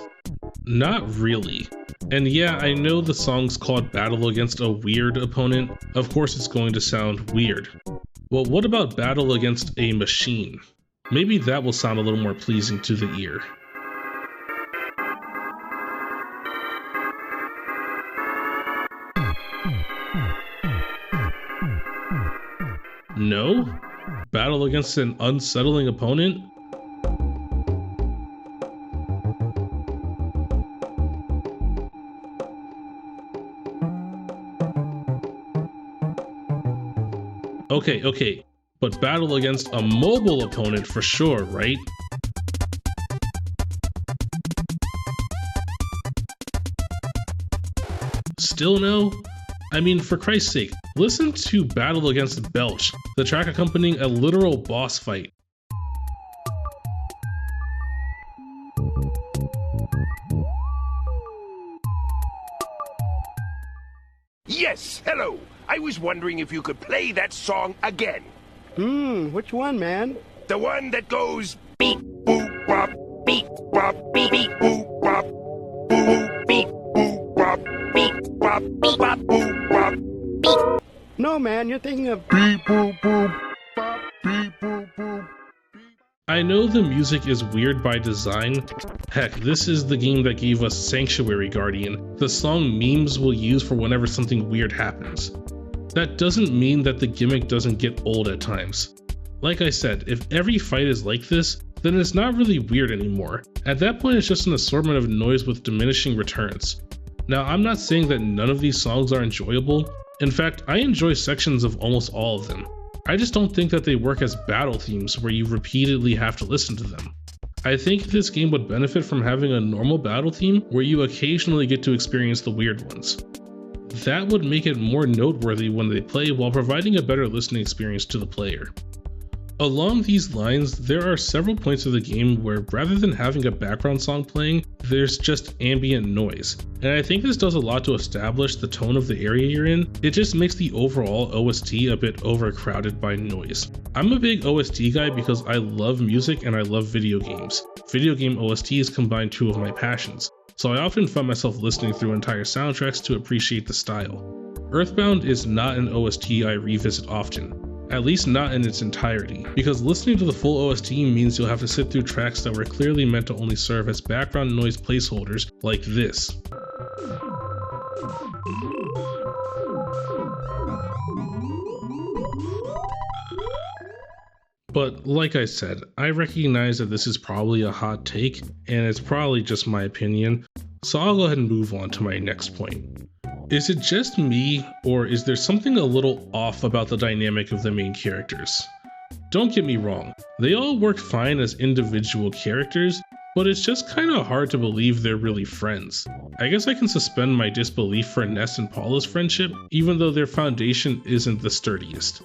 Not really. And yeah, I know the song's called Battle Against a Weird Opponent. Of course it's going to sound weird. Well, what about Battle Against a Machine? Maybe that will sound a little more pleasing to the ear. No? Battle against an unsettling opponent? Okay, but battle against a mobile opponent for sure, right? Still no? I mean, for Christ's sake, listen to Battle Against Belch, the track accompanying a literal boss fight. Yes, hello. I was wondering if you could play that song again. Which one, man? The one that goes beep boop bop, beep bop, beep beep boop bop, boop beep boop bop, beep bop, beep bop boop bop, beep. No, man, you're thinking of beep boop boop bop, beep boop boop. I know the music is weird by design. Heck, this is the game that gave us Sanctuary Guardian, the song memes will use for whenever something weird happens. That doesn't mean that the gimmick doesn't get old at times. Like I said, if every fight is like this, then it's not really weird anymore. At that point, it's just an assortment of noise with diminishing returns. Now, I'm not saying that none of these songs are enjoyable. In fact, I enjoy sections of almost all of them. I just don't think that they work as battle themes where you repeatedly have to listen to them. I think this game would benefit from having a normal battle theme where you occasionally get to experience the weird ones. That would make it more noteworthy when they play while providing a better listening experience to the player. Along these lines, there are several points of the game where rather than having a background song playing, there's just ambient noise. And I think this does a lot to establish the tone of the area you're in. It just makes the overall OST a bit overcrowded by noise. I'm a big OST guy because I love music and I love video games. Video game OSTs combine two of my passions, so I often find myself listening through entire soundtracks to appreciate the style. EarthBound is not an OST I revisit often. At least not in its entirety, because listening to the full OST means you'll have to sit through tracks that were clearly meant to only serve as background noise placeholders like this. But like I said, I recognize that this is probably a hot take, and it's probably just my opinion, so I'll go ahead and move on to my next point. Is it just me, or is there something a little off about the dynamic of the main characters? Don't get me wrong, they all work fine as individual characters, but it's just kinda hard to believe they're really friends. I guess I can suspend my disbelief for Ness and Paula's friendship, even though their foundation isn't the sturdiest.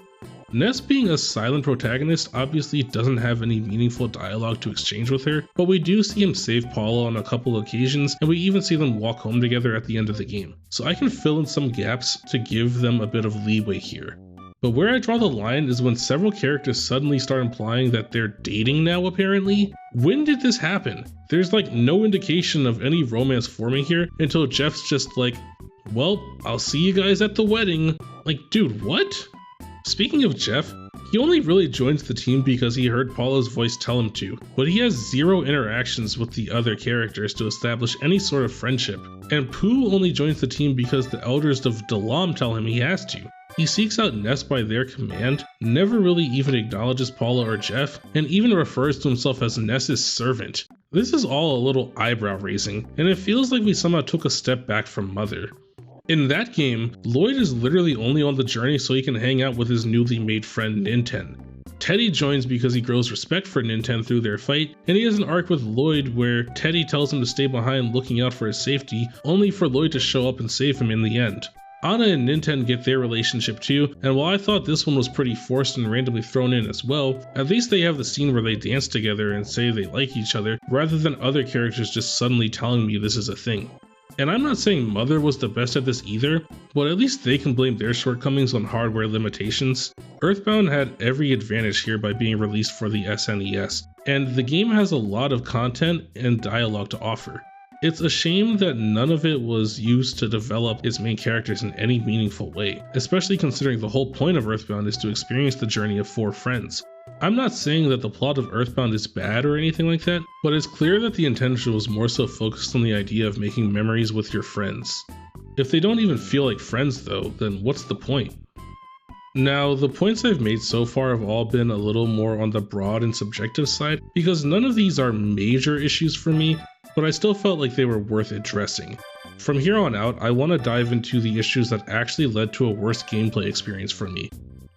Ness being a silent protagonist obviously doesn't have any meaningful dialogue to exchange with her, but we do see him save Paula on a couple occasions, and we even see them walk home together at the end of the game. So I can fill in some gaps to give them a bit of leeway here. But where I draw the line is when several characters suddenly start implying that they're dating now apparently. When did this happen? There's like no indication of any romance forming here until Jeff's just like, well, I'll see you guys at the wedding. Like, dude, what? Speaking of Jeff, he only really joins the team because he heard Paula's voice tell him to, but he has zero interactions with the other characters to establish any sort of friendship. And Pooh only joins the team because the elders of Dalam tell him he has to. He seeks out Ness by their command, never really even acknowledges Paula or Jeff, and even refers to himself as Ness's servant. This is all a little eyebrow raising, and it feels like we somehow took a step back from Mother. In that game, Lloyd is literally only on the journey so he can hang out with his newly made friend Ninten. Teddy joins because he grows respect for Ninten through their fight, and he has an arc with Lloyd where Teddy tells him to stay behind looking out for his safety, only for Lloyd to show up and save him in the end. Anna and Ninten get their relationship too, and while I thought this one was pretty forced and randomly thrown in as well, at least they have the scene where they dance together and say they like each other, rather than other characters just suddenly telling me this is a thing. And I'm not saying Mother was the best at this either, but at least they can blame their shortcomings on hardware limitations. EarthBound had every advantage here by being released for the SNES, and the game has a lot of content and dialogue to offer. It's a shame that none of it was used to develop its main characters in any meaningful way, especially considering the whole point of EarthBound is to experience the journey of four friends. I'm not saying that the plot of EarthBound is bad or anything like that, but it's clear that the intention was more so focused on the idea of making memories with your friends. If they don't even feel like friends though, then what's the point? Now, the points I've made so far have all been a little more on the broad and subjective side, because none of these are major issues for me, but I still felt like they were worth addressing. From here on out, I want to dive into the issues that actually led to a worse gameplay experience for me.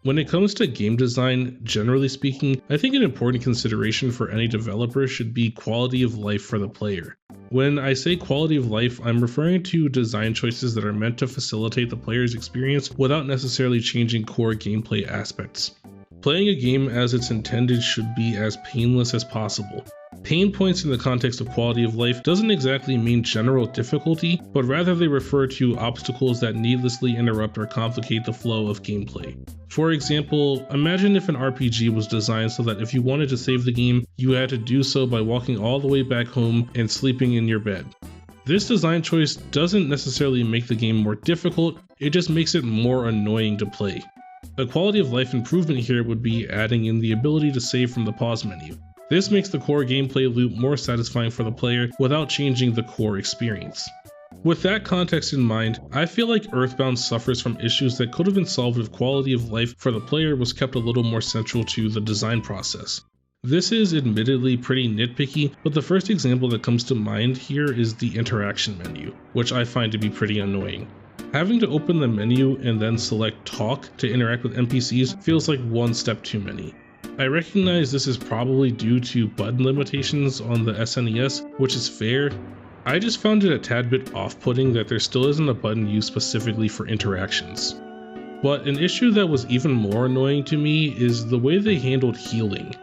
When it comes to game design, generally speaking, I think an important consideration for any developer should be quality of life for the player. When I say quality of life, I'm referring to design choices that are meant to facilitate the player's experience without necessarily changing core gameplay aspects. Playing a game as it's intended should be as painless as possible. Pain points in the context of quality of life doesn't exactly mean general difficulty, but rather they refer to obstacles that needlessly interrupt or complicate the flow of gameplay. For example, imagine if an RPG was designed so that if you wanted to save the game, you had to do so by walking all the way back home and sleeping in your bed. This design choice doesn't necessarily make the game more difficult, it just makes it more annoying to play. A quality of life improvement here would be adding in the ability to save from the pause menu. This makes the core gameplay loop more satisfying for the player without changing the core experience. With that context in mind, I feel like EarthBound suffers from issues that could have been solved if quality of life for the player was kept a little more central to the design process. This is admittedly pretty nitpicky, but the first example that comes to mind here is the interaction menu, which I find to be pretty annoying. Having to open the menu and then select Talk to interact with NPCs feels like one step too many. I recognize this is probably due to button limitations on the SNES, which is fair. I just found it a tad bit off-putting that there still isn't a button used specifically for interactions. But an issue that was even more annoying to me is the way they handled healing.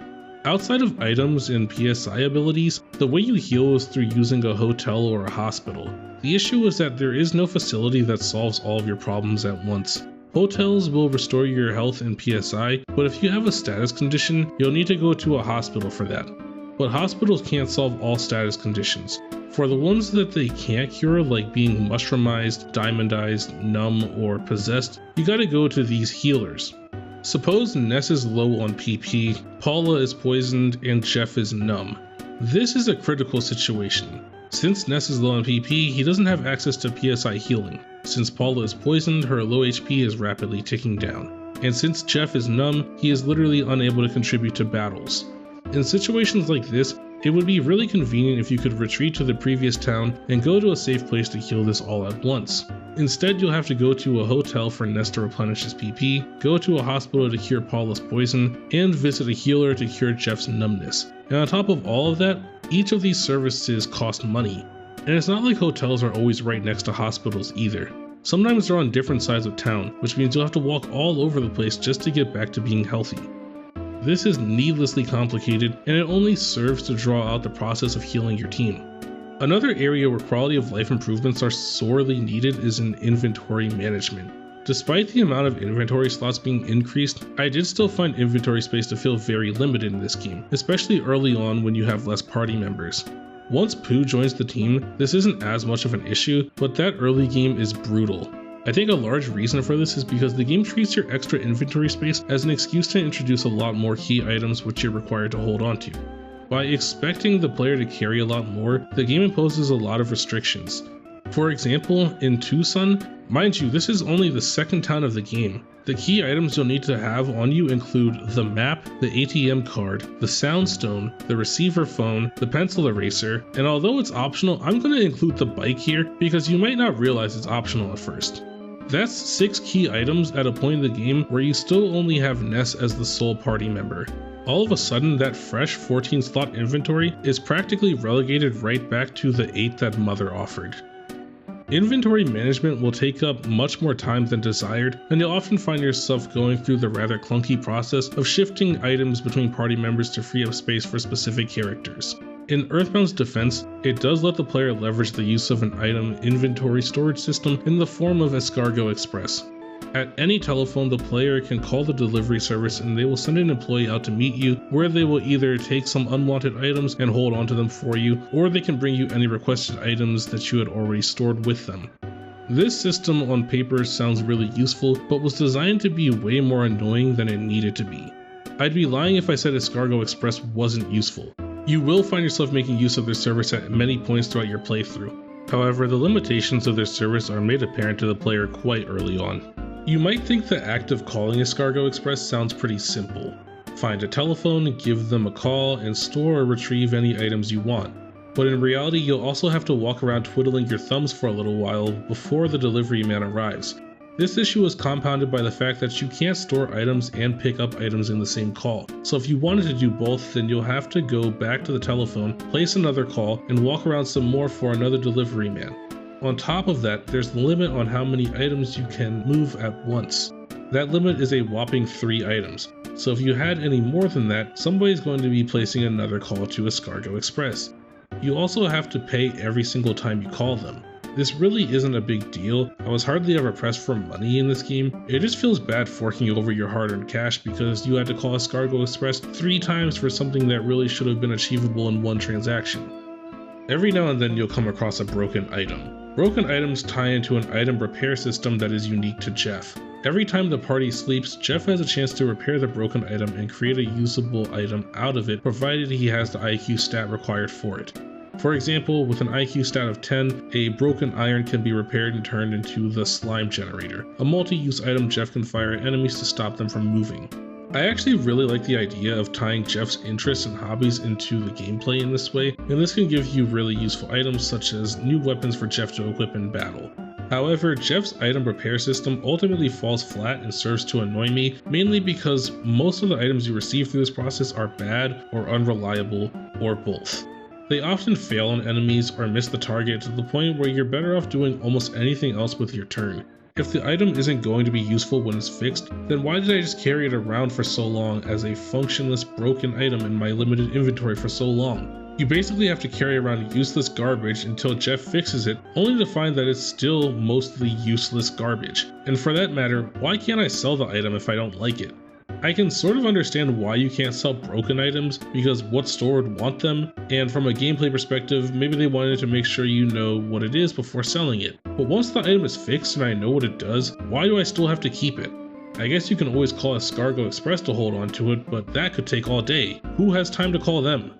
Outside of items and PSI abilities, the way you heal is through using a hotel or a hospital. The issue is that there is no facility that solves all of your problems at once. Hotels will restore your health and PSI, but if you have a status condition, you'll need to go to a hospital for that. But hospitals can't solve all status conditions. For the ones that they can't cure, like being mushroomized, diamondized, numb, or possessed, you gotta go to these healers. Suppose Ness is low on PP, Paula is poisoned, and Jeff is numb. This is a critical situation. Since Ness is low on PP, he doesn't have access to PSI healing. Since Paula is poisoned, her low HP is rapidly ticking down. And since Jeff is numb, he is literally unable to contribute to battles. In situations like this, it would be really convenient if you could retreat to the previous town and go to a safe place to heal this all at once. Instead, you'll have to go to a hotel for Ness to replenish his PP, go to a hospital to cure Paula's poison, and visit a healer to cure Jeff's numbness. And on top of all of that, each of these services cost money. And it's not like hotels are always right next to hospitals either. Sometimes they're on different sides of town, which means you'll have to walk all over the place just to get back to being healthy. This is needlessly complicated, and it only serves to draw out the process of healing your team. Another area where quality of life improvements are sorely needed is in inventory management. Despite the amount of inventory slots being increased, I did still find inventory space to feel very limited in this game, especially early on when you have less party members. Once Pooh joins the team, this isn't as much of an issue, but that early game is brutal. I think a large reason for this is because the game treats your extra inventory space as an excuse to introduce a lot more key items which you're required to hold onto. By expecting the player to carry a lot more, the game imposes a lot of restrictions. For example, in Tucson, mind you, this is only the second town of the game. The key items you'll need to have on you include the map, the ATM card, the soundstone, the receiver phone, the pencil eraser, and although it's optional, I'm going to include the bike here because you might not realize it's optional at first. That's 6 key items at a point in the game where you still only have Ness as the sole party member. All of a sudden, that fresh 14 slot inventory is practically relegated right back to the 8 that Mother offered. Inventory management will take up much more time than desired, and you'll often find yourself going through the rather clunky process of shifting items between party members to free up space for specific characters. In EarthBound's defense, it does let the player leverage the use of an item inventory storage system in the form of Escargot Express. At any telephone, the player can call the delivery service and they will send an employee out to meet you, where they will either take some unwanted items and hold onto them for you, or they can bring you any requested items that you had already stored with them. This system on paper sounds really useful, but was designed to be way more annoying than it needed to be. I'd be lying if I said Escargot Express wasn't useful. You will find yourself making use of their service at many points throughout your playthrough. However, the limitations of their service are made apparent to the player quite early on. You might think the act of calling Escargot Express sounds pretty simple. Find a telephone, give them a call, and store or retrieve any items you want. But in reality, you'll also have to walk around twiddling your thumbs for a little while before the delivery man arrives. This issue is compounded by the fact that you can't store items and pick up items in the same call. So if you wanted to do both, then you'll have to go back to the telephone, place another call, and walk around some more for another delivery man. On top of that, there's the limit on how many items you can move at once. That limit is a whopping 3 items. So if you had any more than that, somebody's going to be placing another call to Escargo Express. You also have to pay every single time you call them. This really isn't a big deal. I was hardly ever pressed for money in this game. It just feels bad forking over your hard-earned cash because you had to call Escargo Express 3 times for something that really should have been achievable in 1 transaction. Every now and then you'll come across a broken item. Broken items tie into an item repair system that is unique to Jeff. Every time the party sleeps, Jeff has a chance to repair the broken item and create a usable item out of it, provided he has the IQ stat required for it. For example, with an IQ stat of 10, a broken iron can be repaired and turned into the Slime Generator, a multi-use item Jeff can fire at enemies to stop them from moving. I actually really like the idea of tying Jeff's interests and hobbies into the gameplay in this way, and this can give you really useful items such as new weapons for Jeff to equip in battle. However, Jeff's item repair system ultimately falls flat and serves to annoy me, mainly because most of the items you receive through this process are bad or unreliable, or both. They often fail on enemies or miss the target to the point where you're better off doing almost anything else with your turn. If the item isn't going to be useful when it's fixed, then why did I just carry it around for so long as a functionless broken item in my limited inventory for so long? You basically have to carry around useless garbage until Jeff fixes it, only to find that it's still mostly useless garbage. And for that matter, why can't I sell the item if I don't like it? I can sort of understand why you can't sell broken items, because what store would want them, and from a gameplay perspective, maybe they wanted to make sure you know what it is before selling it. But once the item is fixed and I know what it does, why do I still have to keep it? I guess you can always call Escargo Express to hold on to it, but that could take all day. Who has time to call them?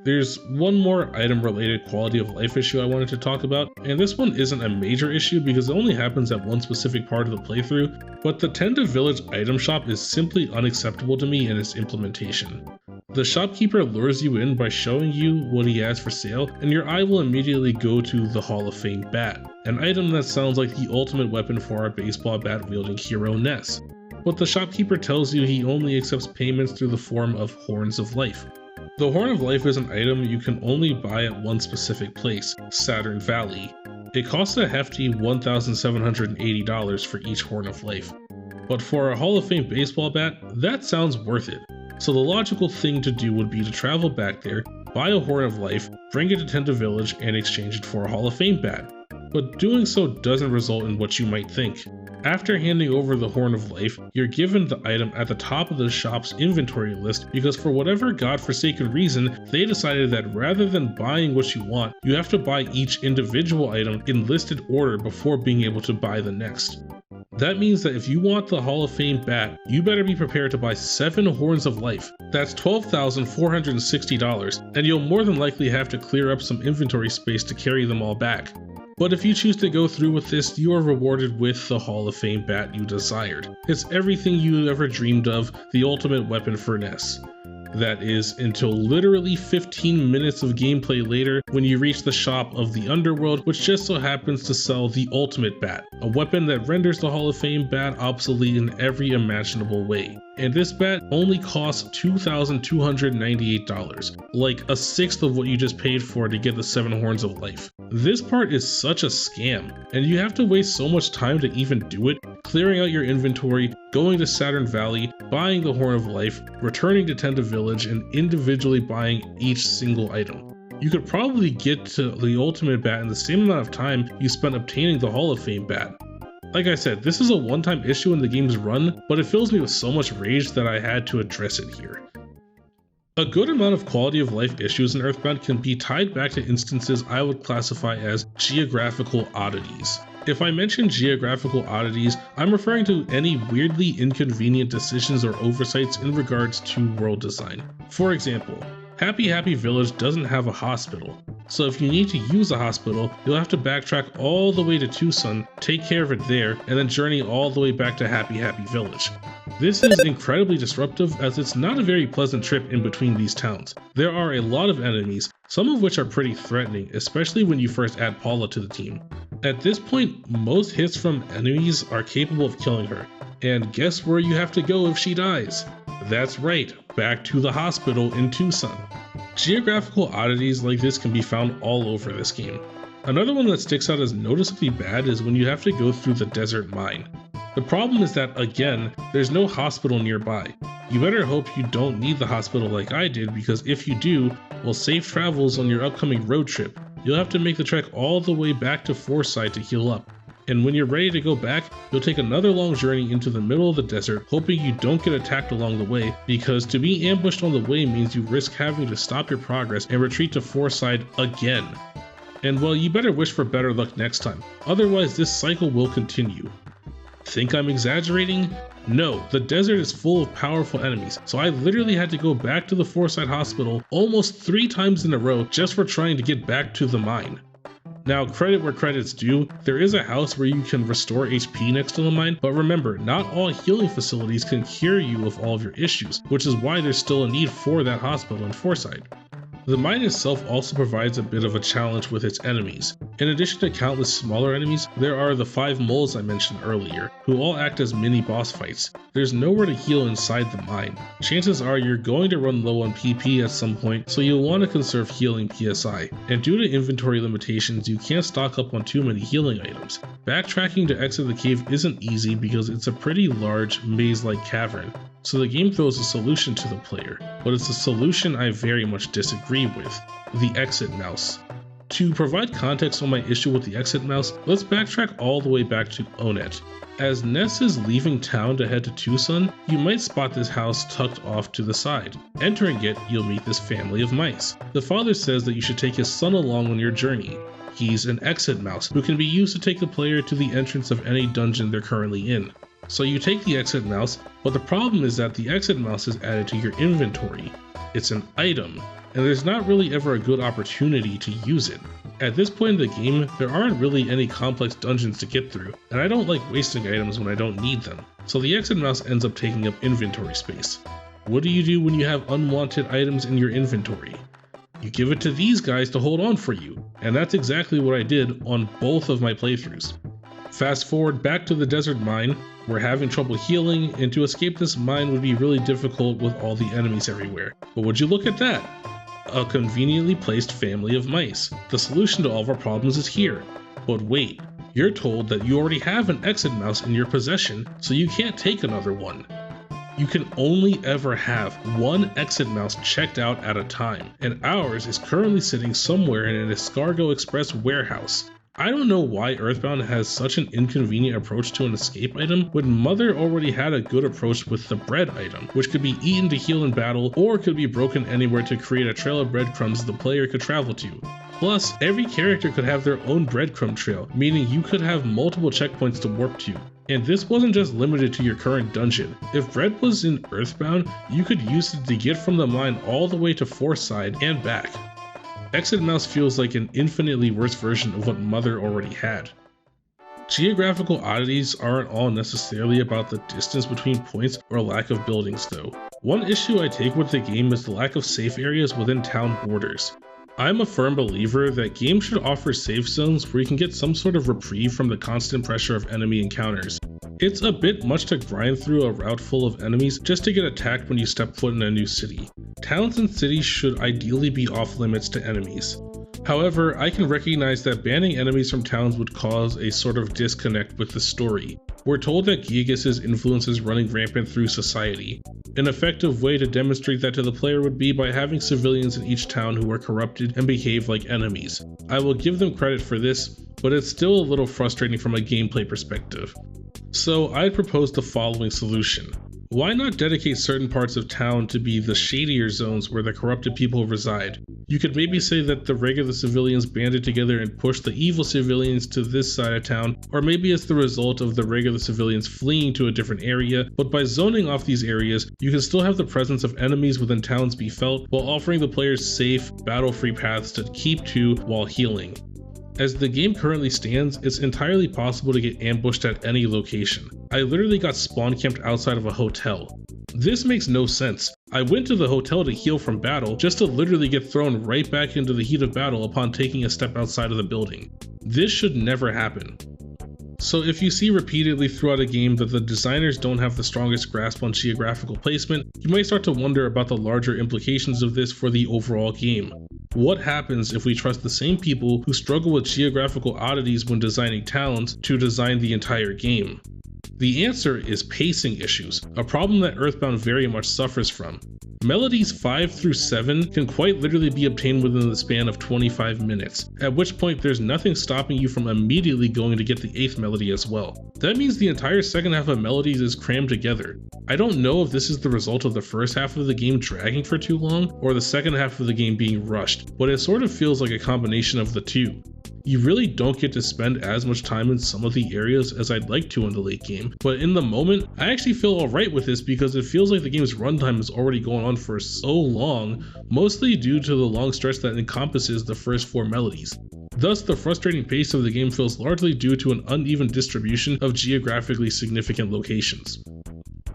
There's one more item-related quality of life issue I wanted to talk about, and this one isn't a major issue because it only happens at one specific part of the playthrough, but the Tenda Village item shop is simply unacceptable to me in its implementation. The shopkeeper lures you in by showing you what he has for sale, and your eye will immediately go to the Hall of Fame bat, an item that sounds like the ultimate weapon for our baseball bat-wielding hero Ness. But the shopkeeper tells you he only accepts payments through the form of Horns of Life. The Horn of Life is an item you can only buy at one specific place, Saturn Valley. It costs a hefty $1,780 for each Horn of Life. But for a Hall of Fame baseball bat, that sounds worth it. So the logical thing to do would be to travel back there, buy a Horn of Life, bring it to Tenda Village, and exchange it for a Hall of Fame bat. But doing so doesn't result in what you might think. After handing over the Horn of Life, you're given the item at the top of the shop's inventory list because for whatever godforsaken reason, they decided that rather than buying what you want, you have to buy each individual item in listed order before being able to buy the next. That means that if you want the Hall of Fame bat, you better be prepared to buy 7 Horns of Life. That's $12,460, and you'll more than likely have to clear up some inventory space to carry them all back. But if you choose to go through with this, you are rewarded with the Hall of Fame bat you desired. It's everything you ever dreamed of, the ultimate weapon for Ness. That is, until literally 15 minutes of gameplay later when you reach the shop of the Underworld, which just so happens to sell the ultimate bat, a weapon that renders the Hall of Fame bat obsolete in every imaginable way. And this bat only costs $2,298, like a sixth of what you just paid for to get the 7 Horns of Life. This part is such a scam, and you have to waste so much time to even do it, clearing out your inventory, going to Saturn Valley, buying the Horn of Life, returning to Tenda Village, and individually buying each single item. You could probably get to the ultimate bat in the same amount of time you spent obtaining the Hall of Fame bat. Like I said, this is a one-time issue in the game's run, but it fills me with so much rage that I had to address it here. A good amount of quality of life issues in EarthBound can be tied back to instances I would classify as geographical oddities. If I mention geographical oddities, I'm referring to any weirdly inconvenient decisions or oversights in regards to world design. For example, Happy Village doesn't have a hospital. So if you need to use a hospital, you'll have to backtrack all the way to Tucson, take care of it there, and then journey all the way back to Happy Village. This is incredibly disruptive as it's not a very pleasant trip in between these towns. There are a lot of enemies, some of which are pretty threatening, especially when you first add Paula to the team. At this point, most hits from enemies are capable of killing her, and guess where you have to go if she dies? That's right, back to the hospital in Tucson. Geographical oddities like this can be found all over this game. Another one that sticks out as noticeably bad is when you have to go through the desert mine. The problem is that, again, there's no hospital nearby. You better hope you don't need the hospital like I did, because if you do, well, safe travels on your upcoming road trip. You'll have to make the trek all the way back to Forsyth to heal up. And when you're ready to go back, you'll take another long journey into the middle of the desert, hoping you don't get attacked along the way, because to be ambushed on the way means you risk having to stop your progress and retreat to Forsyth again. And well, you better wish for better luck next time, otherwise this cycle will continue. Think I'm exaggerating? No, the desert is full of powerful enemies, so I literally had to go back to the Forsyth Hospital almost 3 times in a row just for trying to get back to the mine. Now, credit where credit's due, there is a house where you can restore HP next to the mine, but remember, not all healing facilities can cure you of all of your issues, which is why there's still a need for that hospital in Forsyth. The mine itself also provides a bit of a challenge with its enemies. In addition to countless smaller enemies, there are the 5 moles I mentioned earlier, who all act as mini boss fights. There's nowhere to heal inside the mine. Chances are you're going to run low on PP at some point, so you'll want to conserve healing PSI. And due to inventory limitations, you can't stock up on too many healing items. Backtracking to exit the cave isn't easy because it's a pretty large maze-like cavern. So the game throws a solution to the player, but it's a solution I very much disagree with: the exit mouse. To provide context on my issue with the exit mouse, let's backtrack all the way back to Onet. As Ness is leaving town to head to Tucson, you might spot this house tucked off to the side. Entering it, you'll meet this family of mice. The father says that you should take his son along on your journey. He's an exit mouse who can be used to take the player to the entrance of any dungeon they're currently in. So you take the exit mouse, but the problem is that the exit mouse is added to your inventory. It's an item, and there's not really ever a good opportunity to use it. At this point in the game, there aren't really any complex dungeons to get through, and I don't like wasting items when I don't need them, so the exit mouse ends up taking up inventory space. What do you do when you have unwanted items in your inventory? You give it to these guys to hold on for you, and that's exactly what I did on both of my playthroughs. Fast forward back to the desert mine. We're having trouble healing, and to escape this mine would be really difficult with all the enemies everywhere. But would you look at that? A conveniently placed family of mice. The solution to all of our problems is here. But wait, you're told that you already have an exit mouse in your possession, so you can't take another one. You can only ever have one exit mouse checked out at a time, and ours is currently sitting somewhere in an Escargot Express warehouse. I don't know why EarthBound has such an inconvenient approach to an escape item when Mother already had a good approach with the bread item, which could be eaten to heal in battle or could be broken anywhere to create a trail of breadcrumbs the player could travel to. Plus, every character could have their own breadcrumb trail, meaning you could have multiple checkpoints to warp to. And this wasn't just limited to your current dungeon. If bread was in EarthBound, you could use it to get from the mine all the way to Forsyth and back. Exit mouse feels like an infinitely worse version of what Mother already had. Geographical oddities aren't all necessarily about the distance between points or lack of buildings though. One issue I take with the game is the lack of safe areas within town borders. I'm a firm believer that games should offer safe zones where you can get some sort of reprieve from the constant pressure of enemy encounters. It's a bit much to grind through a route full of enemies just to get attacked when you step foot in a new city. Towns and cities should ideally be off limits to enemies. However, I can recognize that banning enemies from towns would cause a sort of disconnect with the story. We're told that Gigas' influence is running rampant through society. An effective way to demonstrate that to the player would be by having civilians in each town who are corrupted and behave like enemies. I will give them credit for this, but it's still a little frustrating from a gameplay perspective. So I'd propose the following solution. Why not dedicate certain parts of town to be the shadier zones where the corrupted people reside? You could maybe say that the regular civilians banded together and pushed the evil civilians to this side of town, or maybe it's the result of the regular civilians fleeing to a different area, but by zoning off these areas, you can still have the presence of enemies within towns be felt while offering the players safe, battle-free paths to keep to while healing. As the game currently stands, it's entirely possible to get ambushed at any location. I literally got spawn camped outside of a hotel. This makes no sense. I went to the hotel to heal from battle just to literally get thrown right back into the heat of battle upon taking a step outside of the building. This should never happen. So if you see repeatedly throughout a game that the designers don't have the strongest grasp on geographical placement, you might start to wonder about the larger implications of this for the overall game. What happens if we trust the same people who struggle with geographical oddities when designing towns to design the entire game? The answer is pacing issues, a problem that EarthBound very much suffers from. Melodies 5 through 7 can quite literally be obtained within the span of 25 minutes, at which point there's nothing stopping you from immediately going to get the 8th melody as well. That means the entire second half of Melodies is crammed together. I don't know if this is the result of the first half of the game dragging for too long, or the second half of the game being rushed, but it sort of feels like a combination of the two. You really don't get to spend as much time in some of the areas as I'd like to in the late game, but in the moment, I actually feel alright with this because it feels like the game's runtime is already going on for so long, mostly due to the long stretch that encompasses the first 4 melodies. Thus, the frustrating pace of the game feels largely due to an uneven distribution of geographically significant locations.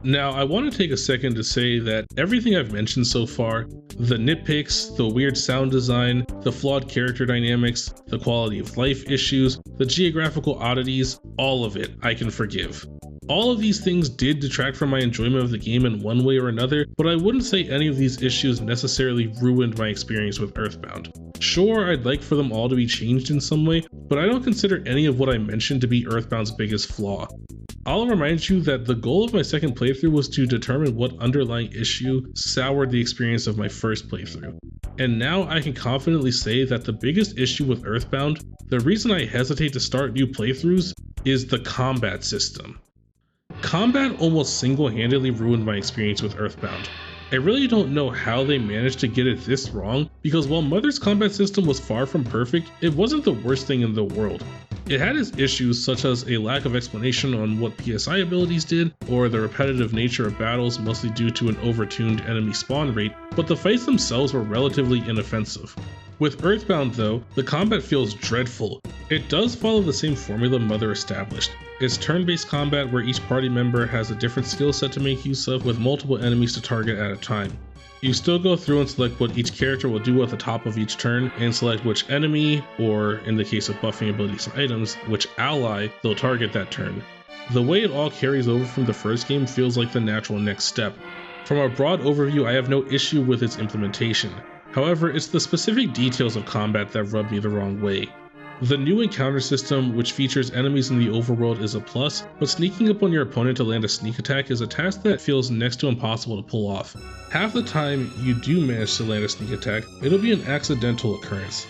Now, I want to take a second to say that everything I've mentioned so far, the nitpicks, the weird sound design, the flawed character dynamics, the quality of life issues, the geographical oddities, all of it I can forgive. All of these things did detract from my enjoyment of the game in one way or another, but I wouldn't say any of these issues necessarily ruined my experience with EarthBound. Sure, I'd like for them all to be changed in some way, but I don't consider any of what I mentioned to be EarthBound's biggest flaw. I'll remind you that the goal of my second playthrough was to determine what underlying issue soured the experience of my first playthrough. And now I can confidently say that the biggest issue with EarthBound, the reason I hesitate to start new playthroughs, is the combat system. Combat almost single-handedly ruined my experience with EarthBound. I really don't know how they managed to get it this wrong, because while Mother's combat system was far from perfect, it wasn't the worst thing in the world. It had its issues such as a lack of explanation on what PSI abilities did, or the repetitive nature of battles mostly due to an overtuned enemy spawn rate, but the fights themselves were relatively inoffensive. With EarthBound though, the combat feels dreadful. It does follow the same formula Mother established. It's turn-based combat where each party member has a different skill set to make use of with multiple enemies to target at a time. You still go through and select what each character will do at the top of each turn and select which enemy, or in the case of buffing abilities and items, which ally they'll target that turn. The way it all carries over from the first game feels like the natural next step. From a broad overview, I have no issue with its implementation. However, it's the specific details of combat that rub me the wrong way. The new encounter system, which features enemies in the overworld, is a plus, but sneaking up on your opponent to land a sneak attack is a task that feels next to impossible to pull off. Half the time you do manage to land a sneak attack, it'll be an accidental occurrence.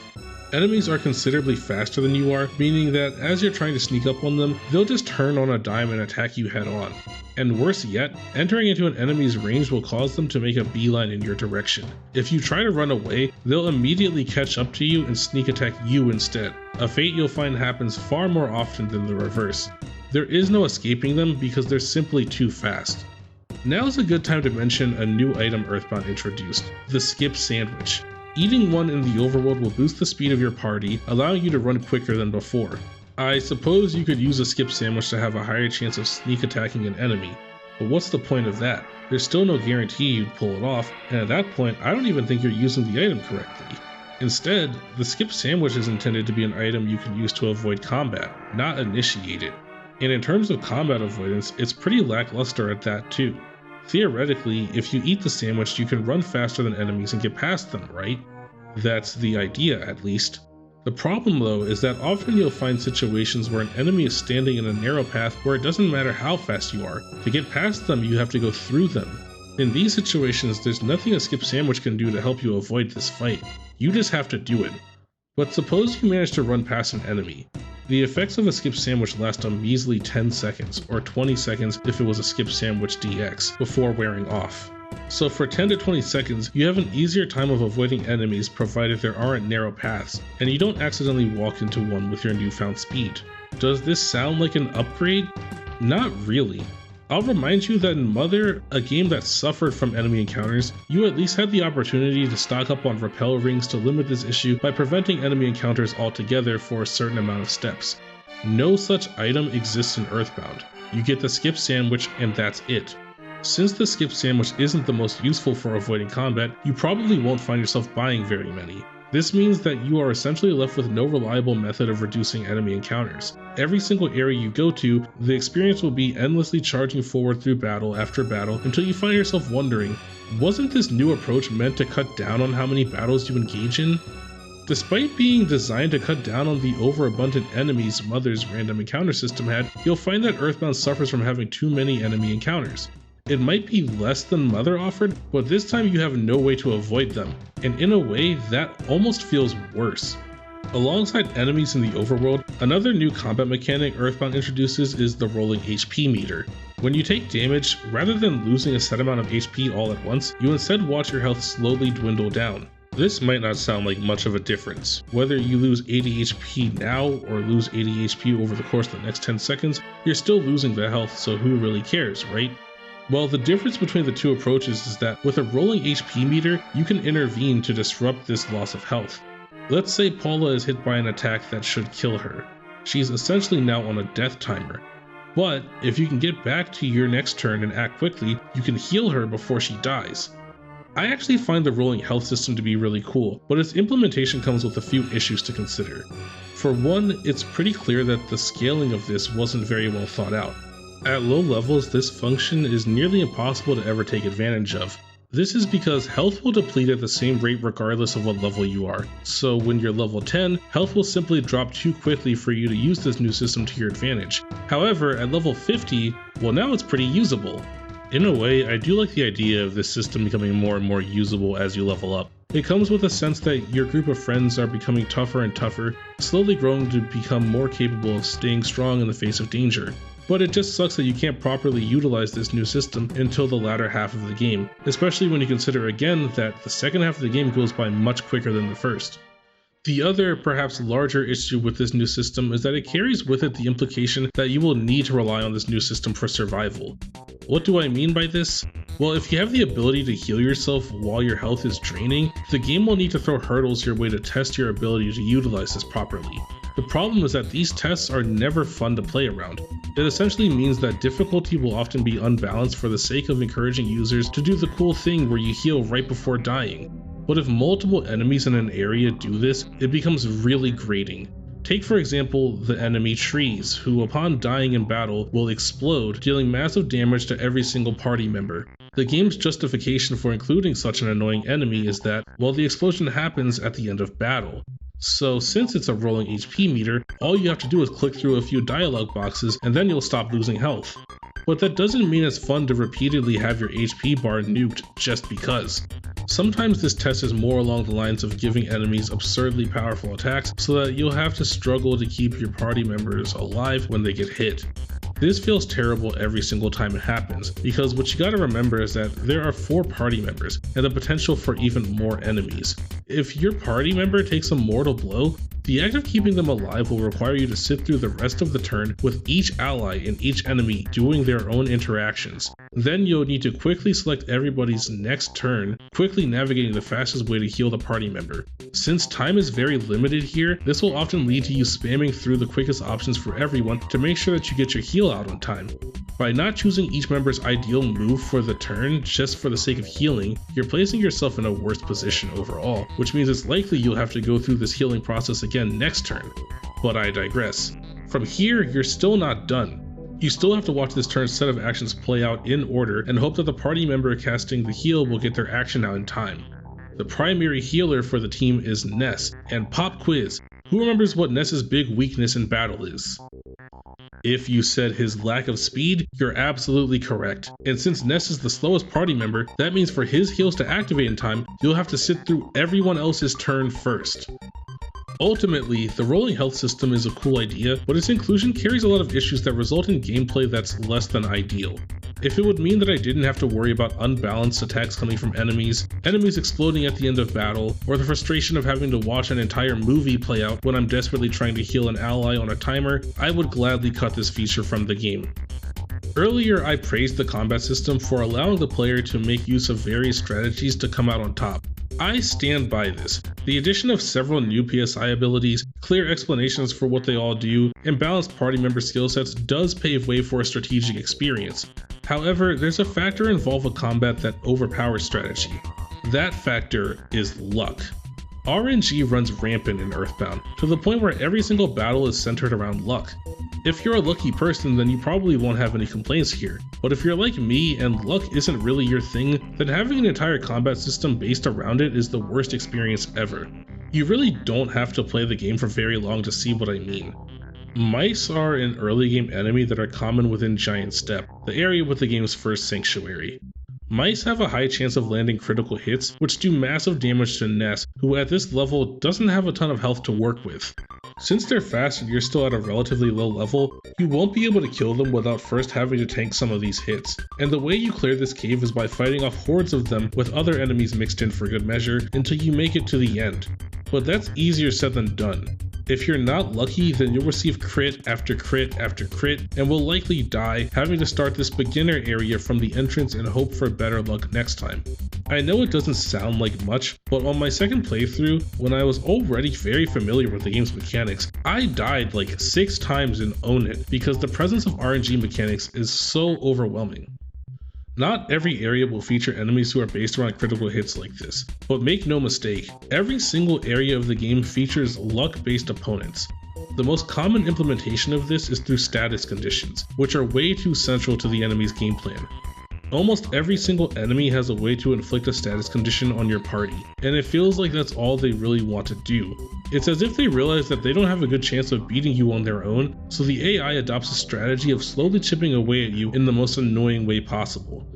Enemies are considerably faster than you are, meaning that as you're trying to sneak up on them, they'll just turn on a dime and attack you head on. And worse yet, entering into an enemy's range will cause them to make a beeline in your direction. If you try to run away, they'll immediately catch up to you and sneak attack you instead, a fate you'll find happens far more often than the reverse. There is no escaping them because they're simply too fast. Now is a good time to mention a new item EarthBound introduced, the Skip Sandwich. Eating one in the overworld will boost the speed of your party, allowing you to run quicker than before. I suppose you could use a skip sandwich to have a higher chance of sneak attacking an enemy, but what's the point of that? There's still no guarantee you'd pull it off, and at that point I don't even think you're using the item correctly. Instead, the skip sandwich is intended to be an item you can use to avoid combat, not initiate it. And in terms of combat avoidance, it's pretty lackluster at that too. Theoretically, if you eat the sandwich, you can run faster than enemies and get past them, right? That's the idea, at least. The problem though is that often you'll find situations where an enemy is standing in a narrow path where it doesn't matter how fast you are. To get past them, you have to go through them. In these situations, there's nothing a skip sandwich can do to help you avoid this fight. You just have to do it. But suppose you manage to run past an enemy. The effects of a skip sandwich last a measly 10 seconds, or 20 seconds if it was a skip sandwich DX, before wearing off. So for 10 to 20 seconds, you have an easier time of avoiding enemies provided there aren't narrow paths, and you don't accidentally walk into one with your newfound speed. Does this sound like an upgrade? Not really. I'll remind you that in Mother, a game that suffered from enemy encounters, you at least had the opportunity to stock up on repel rings to limit this issue by preventing enemy encounters altogether for a certain amount of steps. No such item exists in EarthBound. You get the skip sandwich and that's it. Since the skip sandwich isn't the most useful for avoiding combat, you probably won't find yourself buying very many. This means that you are essentially left with no reliable method of reducing enemy encounters. Every single area you go to, the experience will be endlessly charging forward through battle after battle until you find yourself wondering, wasn't this new approach meant to cut down on how many battles you engage in? Despite being designed to cut down on the overabundant enemies Mother's random encounter system had, you'll find that EarthBound suffers from having too many enemy encounters. It might be less than Mother offered, but this time you have no way to avoid them, and in a way that almost feels worse. Alongside enemies in the overworld, another new combat mechanic EarthBound introduces is the rolling HP meter. When you take damage, rather than losing a set amount of HP all at once, you instead watch your health slowly dwindle down. This might not sound like much of a difference. Whether you lose 80 HP now or lose 80 HP over the course of the next 10 seconds, you're still losing the health, so who really cares, right? Well, the difference between the two approaches is that with a rolling HP meter, you can intervene to disrupt this loss of health. Let's say Paula is hit by an attack that should kill her. She's essentially now on a death timer. But if you can get back to your next turn and act quickly, you can heal her before she dies. I actually find the rolling health system to be really cool, but its implementation comes with a few issues to consider. For one, it's pretty clear that the scaling of this wasn't very well thought out. At low levels, this function is nearly impossible to ever take advantage of. This is because health will deplete at the same rate regardless of what level you are, so when you're level 10, health will simply drop too quickly for you to use this new system to your advantage. However, at level 50, well, now it's pretty usable. In a way, I do like the idea of this system becoming more and more usable as you level up. It comes with a sense that your group of friends are becoming tougher and tougher, slowly growing to become more capable of staying strong in the face of danger. But it just sucks that you can't properly utilize this new system until the latter half of the game, especially when you consider again that the second half of the game goes by much quicker than the first. The other, perhaps larger issue with this new system is that it carries with it the implication that you will need to rely on this new system for survival. What do I mean by this? Well, if you have the ability to heal yourself while your health is draining, the game will need to throw hurdles your way to test your ability to utilize this properly. The problem is that these tests are never fun to play around. It essentially means that difficulty will often be unbalanced for the sake of encouraging users to do the cool thing where you heal right before dying. But if multiple enemies in an area do this, it becomes really grating. Take for example the enemy trees, who upon dying in battle will explode, dealing massive damage to every single party member. The game's justification for including such an annoying enemy is that, well, the explosion happens at the end of battle. So since it's a rolling HP meter, all you have to do is click through a few dialogue boxes and then you'll stop losing health. But that doesn't mean it's fun to repeatedly have your HP bar nuked just because. Sometimes this test is more along the lines of giving enemies absurdly powerful attacks so that you'll have to struggle to keep your party members alive when they get hit. This feels terrible every single time it happens, because what you gotta remember is that there are 4 party members, and the potential for even more enemies. If your party member takes a mortal blow, the act of keeping them alive will require you to sit through the rest of the turn with each ally and each enemy doing their own interactions. Then you'll need to quickly select everybody's next turn, quickly navigating the fastest way to heal the party member. Since time is very limited here, this will often lead to you spamming through the quickest options for everyone to make sure that you get your heal out on time. By not choosing each member's ideal move for the turn just for the sake of healing, you're placing yourself in a worse position overall, which means it's likely you'll have to go through this healing process again next turn. But I digress. From here, you're still not done. You still have to watch this turn's set of actions play out in order and hope that the party member casting the heal will get their action out in time. The primary healer for the team is Ness, and pop quiz, who remembers what Ness's big weakness in battle is? If you said his lack of speed, you're absolutely correct. And since Ness is the slowest party member, that means for his heals to activate in time, you'll have to sit through everyone else's turn first. Ultimately, the rolling health system is a cool idea, but its inclusion carries a lot of issues that result in gameplay that's less than ideal. If it would mean that I didn't have to worry about unbalanced attacks coming from enemies exploding at the end of battle, or the frustration of having to watch an entire movie play out when I'm desperately trying to heal an ally on a timer, I would gladly cut this feature from the game. Earlier, I praised the combat system for allowing the player to make use of various strategies to come out on top. I stand by this. The addition of several new PSI abilities, clear explanations for what they all do, and balanced party member skill sets does pave way for a strategic experience. However, there's a factor involved with combat that overpowers strategy. That factor is luck. RNG runs rampant in EarthBound, to the point where every single battle is centered around luck. If you're a lucky person, then you probably won't have any complaints here, but if you're like me and luck isn't really your thing, then having an entire combat system based around it is the worst experience ever. You really don't have to play the game for very long to see what I mean. Mice are an early game enemy that are common within Giant Step, the area with the game's first sanctuary. Mice have a high chance of landing critical hits, which do massive damage to Ness, who at this level doesn't have a ton of health to work with. Since they're fast and you're still at a relatively low level, you won't be able to kill them without first having to tank some of these hits, and the way you clear this cave is by fighting off hordes of them with other enemies mixed in for good measure until you make it to the end. But that's easier said than done. If you're not lucky, then you'll receive crit after crit after crit, and will likely die, having to start this beginner area from the entrance and hope for better luck next time. I know it doesn't sound like much, but on my second playthrough, when I was already very familiar with the game's mechanics, I died like 6 times in Own It because the presence of RNG mechanics is so overwhelming. Not every area will feature enemies who are based around critical hits like this, but make no mistake, every single area of the game features luck-based opponents. The most common implementation of this is through status conditions, which are way too central to the enemy's game plan. Almost every single enemy has a way to inflict a status condition on your party, and it feels like that's all they really want to do. It's as if they realize that they don't have a good chance of beating you on their own, so the AI adopts a strategy of slowly chipping away at you in the most annoying way possible.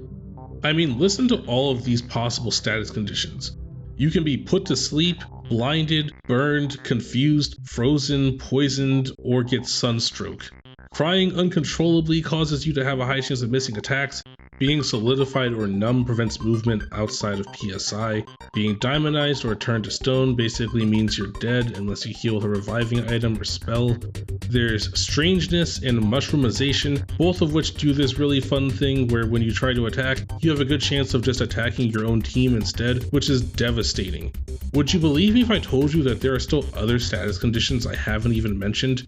I mean, listen to all of these possible status conditions. You can be put to sleep, blinded, burned, confused, frozen, poisoned, or get sunstroke. Crying uncontrollably causes you to have a high chance of missing attacks. Being solidified or numb prevents movement outside of PSI. Being diamondized or turned to stone basically means you're dead unless you heal with a reviving item or spell. There's strangeness and mushroomization, both of which do this really fun thing where when you try to attack, you have a good chance of just attacking your own team instead, which is devastating. Would you believe me if I told you that there are still other status conditions I haven't even mentioned?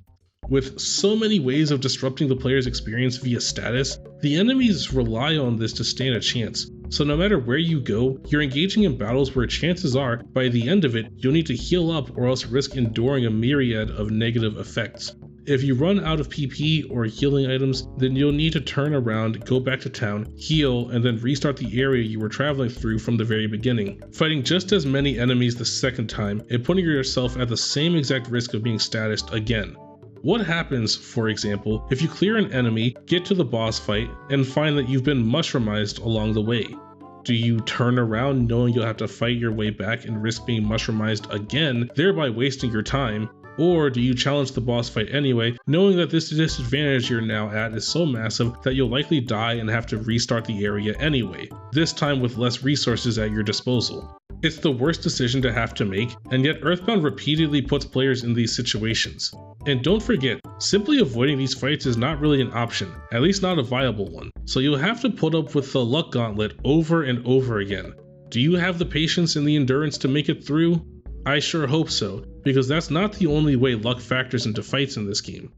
With so many ways of disrupting the player's experience via status, the enemies rely on this to stand a chance. So no matter where you go, you're engaging in battles where chances are, by the end of it, you'll need to heal up or else risk enduring a myriad of negative effects. If you run out of PP or healing items, then you'll need to turn around, go back to town, heal, and then restart the area you were traveling through from the very beginning, fighting just as many enemies the second time, and putting yourself at the same exact risk of being statused again. What happens, for example, if you clear an enemy, get to the boss fight, and find that you've been mushroomized along the way? Do you turn around knowing you'll have to fight your way back and risk being mushroomized again, thereby wasting your time? Or do you challenge the boss fight anyway, knowing that this disadvantage you're now at is so massive that you'll likely die and have to restart the area anyway, this time with less resources at your disposal? It's the worst decision to have to make, and yet EarthBound repeatedly puts players in these situations. And don't forget, simply avoiding these fights is not really an option, at least not a viable one, so you'll have to put up with the luck gauntlet over and over again. Do you have the patience and the endurance to make it through? I sure hope so, because that's not the only way luck factors into fights in this game.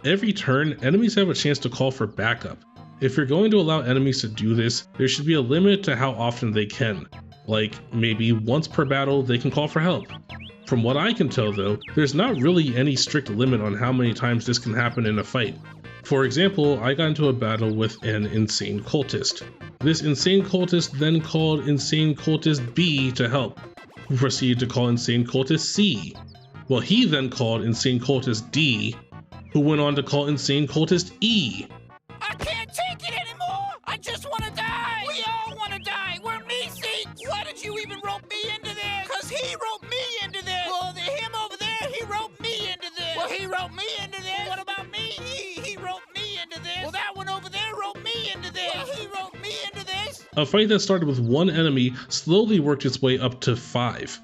Every turn, enemies have a chance to call for backup. If you're going to allow enemies to do this, there should be a limit to how often they can. Like, maybe once per battle they can call for help. From what I can tell though, there's not really any strict limit on how many times this can happen in a fight. For example, I got into a battle with an insane cultist. This insane cultist then called insane cultist B to help, who proceeded to call insane cultist C. Well, he then called insane cultist D, who went on to call insane cultist E. I can't take it anymore! I just want to die! We all want to die! We're me-seats! Why did you even rope me into this? Because he roped me into this! Well, him over there, he A fight that started with one enemy slowly worked its way up to 5.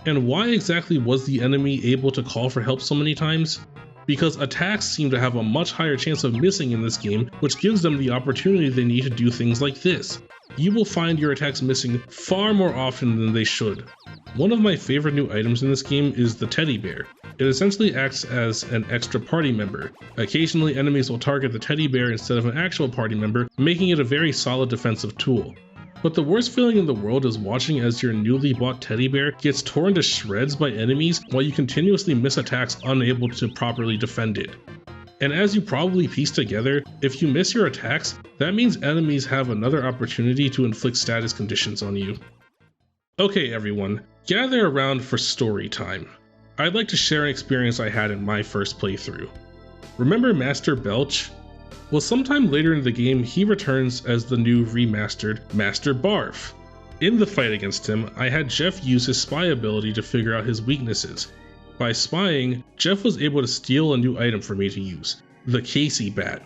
And why exactly was the enemy able to call for help so many times? Because attacks seem to have a much higher chance of missing in this game, which gives them the opportunity they need to do things like this. You will find your attacks missing far more often than they should. One of my favorite new items in this game is the teddy bear. It essentially acts as an extra party member. Occasionally enemies will target the teddy bear instead of an actual party member, making it a very solid defensive tool. But the worst feeling in the world is watching as your newly bought teddy bear gets torn to shreds by enemies while you continuously miss attacks unable to properly defend it. And as you probably piece together, if you miss your attacks, that means enemies have another opportunity to inflict status conditions on you. Okay everyone, gather around for story time. I'd like to share an experience I had in my first playthrough. Remember Master Belch? Well, sometime later in the game, he returns as the new remastered Master Barf. In the fight against him, I had Jeff use his spy ability to figure out his weaknesses. By spying, Jeff was able to steal a new item for me to use, the Casey Bat.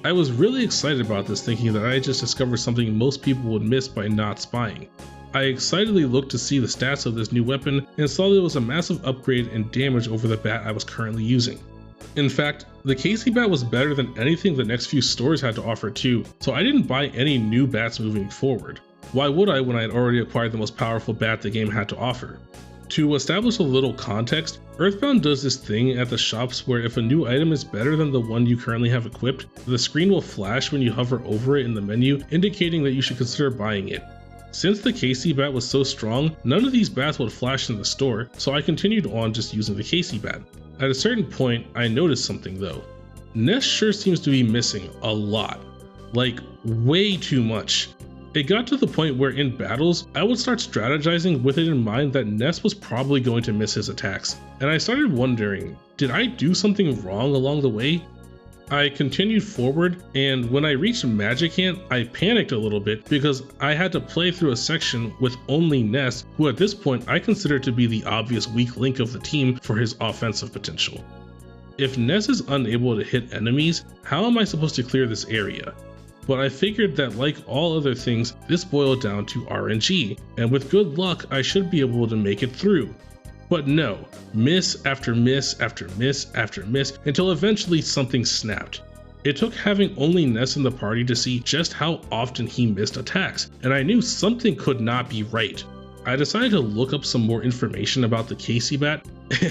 I was really excited about this, thinking that I had just discovered something most people would miss by not spying. I excitedly looked to see the stats of this new weapon and saw that it was a massive upgrade in damage over the bat I was currently using. In fact, the Casey Bat was better than anything the next few stores had to offer too, so I didn't buy any new bats moving forward. Why would I when I had already acquired the most powerful bat the game had to offer? To establish a little context, EarthBound does this thing at the shops where if a new item is better than the one you currently have equipped, the screen will flash when you hover over it in the menu, indicating that you should consider buying it. Since the Casey Bat was so strong, none of these bats would flash in the store, so I continued on just using the Casey Bat. At a certain point, I noticed something though. Ness sure seems to be missing a lot. Like, way too much. It got to the point where in battles, I would start strategizing with it in mind that Ness was probably going to miss his attacks, and I started wondering, did I do something wrong along the way? I continued forward, and when I reached Magic Hand, I panicked a little bit because I had to play through a section with only Ness, who at this point I consider to be the obvious weak link of the team for his offensive potential. If Ness is unable to hit enemies, how am I supposed to clear this area? But I figured that like all other things, this boiled down to RNG, and with good luck I should be able to make it through. But no, miss after miss after miss after miss until eventually something snapped. It took having only Ness in the party to see just how often he missed attacks, and I knew something could not be right. I decided to look up some more information about the Casey Bat,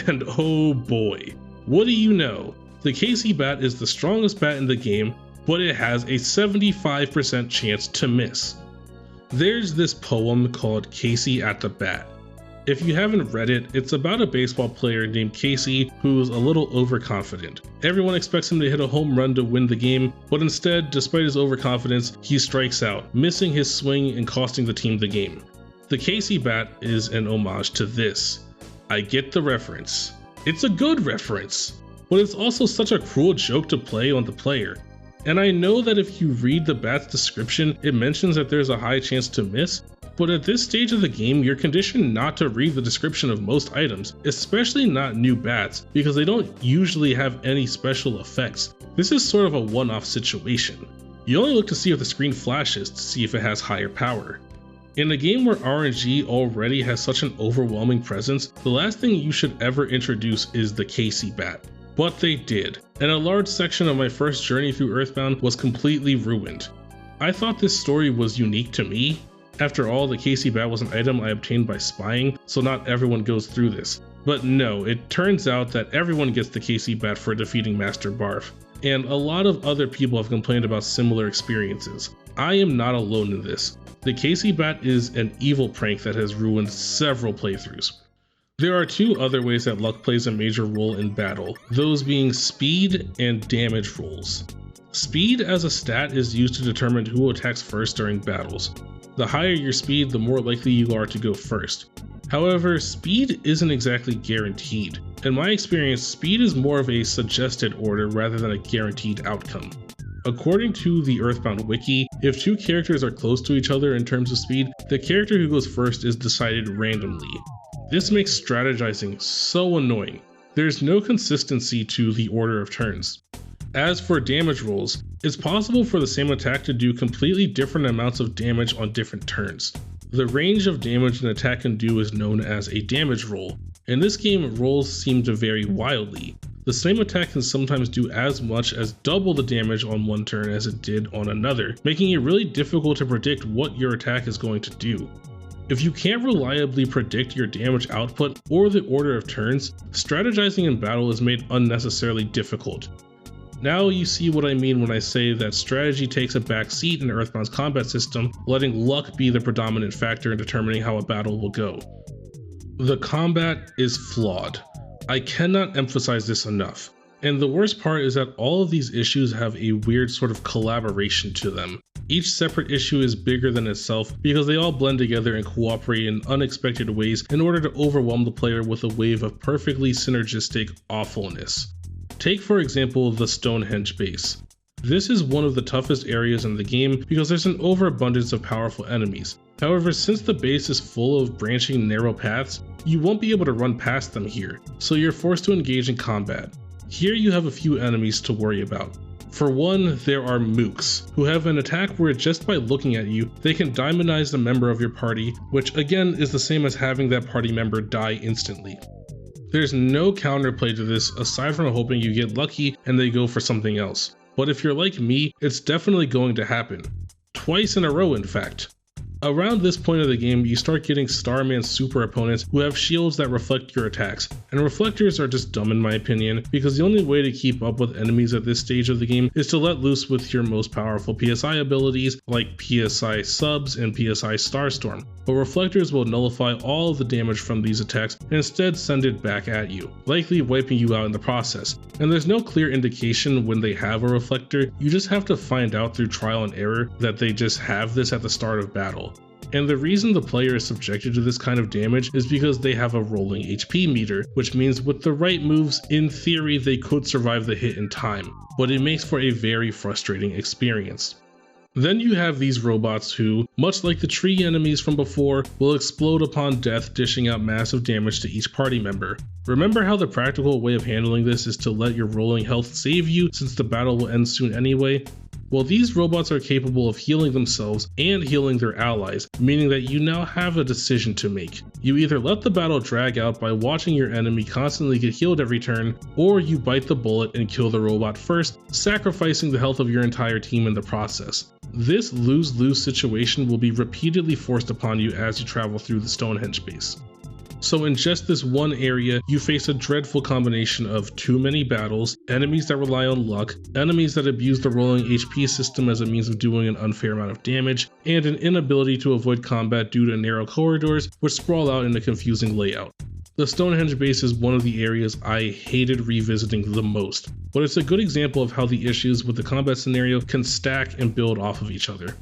and oh boy, what do you know? The Casey Bat is the strongest bat in the game, but it has a 75% chance to miss. There's this poem called Casey at the Bat. If you haven't read it, it's about a baseball player named Casey who's a little overconfident. Everyone expects him to hit a home run to win the game, but instead, despite his overconfidence, he strikes out, missing his swing and costing the team the game. The Casey Bat is an homage to this. I get the reference. It's a good reference, but it's also such a cruel joke to play on the player. And I know that if you read the bat's description, it mentions that there's a high chance to miss, but at this stage of the game, you're conditioned not to read the description of most items, especially not new bats, because they don't usually have any special effects. This is sort of a one-off situation. You only look to see if the screen flashes to see if it has higher power. In a game where RNG already has such an overwhelming presence, the last thing you should ever introduce is the Casey Bat. But they did, and a large section of my first journey through EarthBound was completely ruined. I thought this story was unique to me. After all, the Casey Bat was an item I obtained by spying, so not everyone goes through this. But no, it turns out that everyone gets the Casey Bat for defeating Master Barf, and a lot of other people have complained about similar experiences. I am not alone in this. The Casey Bat is an evil prank that has ruined several playthroughs. There are two other ways that luck plays a major role in battle, those being speed and damage rolls. Speed as a stat is used to determine who attacks first during battles. The higher your speed, the more likely you are to go first. However, speed isn't exactly guaranteed. In my experience, speed is more of a suggested order rather than a guaranteed outcome. According to the EarthBound Wiki, if two characters are close to each other in terms of speed, the character who goes first is decided randomly. This makes strategizing so annoying. There's no consistency to the order of turns. As for damage rolls, It's possible for the same attack to do completely different amounts of damage on different turns. The range of damage an attack can do is known as a damage roll. In this game, rolls seem to vary wildly. The same attack can sometimes do as much as double the damage on one turn as it did on another, making it really difficult to predict what your attack is going to do. If you can't reliably predict your damage output or the order of turns, strategizing in battle is made unnecessarily difficult. Now you see what I mean when I say that strategy takes a back seat in Earthbound's combat system, letting luck be the predominant factor in determining how a battle will go. The combat is flawed. I cannot emphasize this enough. And the worst part is that all of these issues have a weird sort of collaboration to them. Each separate issue is bigger than itself because they all blend together and cooperate in unexpected ways in order to overwhelm the player with a wave of perfectly synergistic awfulness. Take for example the Stonehenge base. This is one of the toughest areas in the game because there's an overabundance of powerful enemies. However, since the base is full of branching narrow paths, you won't be able to run past them here, so you're forced to engage in combat. Here you have a few enemies to worry about. For one, there are mooks, who have an attack where just by looking at you, they can diamondize a member of your party, which again is the same as having that party member die instantly. There's no counterplay to this aside from hoping you get lucky and they go for something else. But if you're like me, it's definitely going to happen. Twice in a row, in fact. Around this point of the game, you start getting Starman super opponents who have shields that reflect your attacks, and reflectors are just dumb in my opinion, because the only way to keep up with enemies at this stage of the game is to let loose with your most powerful PSI abilities like PSI Subs and PSI Starstorm, but reflectors will nullify all of the damage from these attacks and instead send it back at you, likely wiping you out in the process. And there's no clear indication when they have a reflector, you just have to find out through trial and error that they just have this at the start of battle. And the reason the player is subjected to this kind of damage is because they have a rolling HP meter, which means with the right moves, in theory they could survive the hit in time, but it makes for a very frustrating experience. Then you have these robots who, much like the tree enemies from before, will explode upon death, dishing out massive damage to each party member. Remember how the practical way of handling this is to let your rolling health save you since the battle will end soon anyway? Well, these robots are capable of healing themselves and healing their allies, meaning that you now have a decision to make. You either let the battle drag out by watching your enemy constantly get healed every turn, or you bite the bullet and kill the robot first, sacrificing the health of your entire team in the process. This lose-lose situation will be repeatedly forced upon you as you travel through the Stonehenge base. So in just this one area, you face a dreadful combination of too many battles, enemies that rely on luck, enemies that abuse the rolling HP system as a means of doing an unfair amount of damage, and an inability to avoid combat due to narrow corridors which sprawl out in a confusing layout. The Stonehenge base is one of the areas I hated revisiting the most, but it's a good example of how the issues with the combat scenario can stack and build off of each other.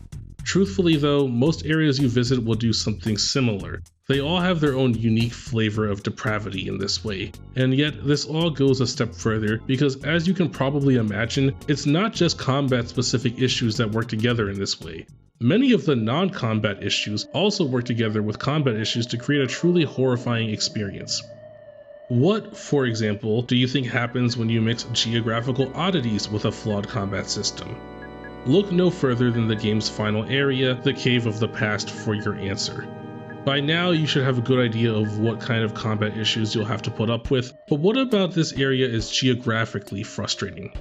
Truthfully though, most areas you visit will do something similar. They all have their own unique flavor of depravity in this way, and yet this all goes a step further because as you can probably imagine, it's not just combat specific issues that work together in this way. Many of the non-combat issues also work together with combat issues to create a truly horrifying experience. What, for example, do you think happens when you mix geographical oddities with a flawed combat system? Look no further than the game's final area, the Cave of the Past, for your answer. By now you should have a good idea of what kind of combat issues you'll have to put up with, but what about this area is geographically frustrating?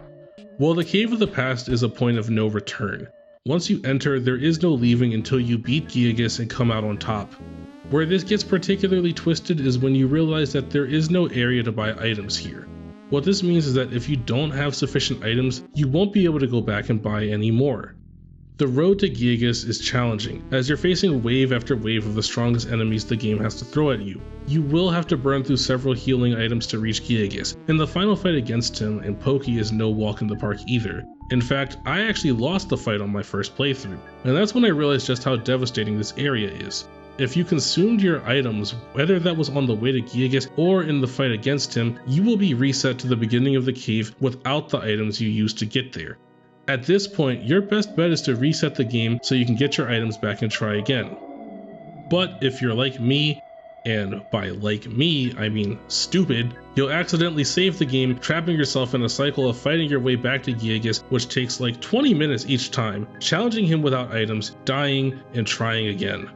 Well, the Cave of the Past is a point of no return. Once you enter, there is no leaving until you beat Gigas and come out on top. Where this gets particularly twisted is when you realize that there is no area to buy items here. What this means is that if you don't have sufficient items, you won't be able to go back and buy any more. The road to Gigas is challenging, as you're facing wave after wave of the strongest enemies the game has to throw at you. You will have to burn through several healing items to reach Gigas, and the final fight against him in Pokey is no walk in the park either. In fact, I actually lost the fight on my first playthrough, and that's when I realized just how devastating this area is. If you consumed your items, whether that was on the way to Gigas or in the fight against him, you will be reset to the beginning of the cave without the items you used to get there. At this point, your best bet is to reset the game so you can get your items back and try again. But if you're like me, And by like me, I mean stupid, you'll accidentally save the game, trapping yourself in a cycle of fighting your way back to Gigas, which takes like 20 minutes each time, challenging him without items, dying, and trying again.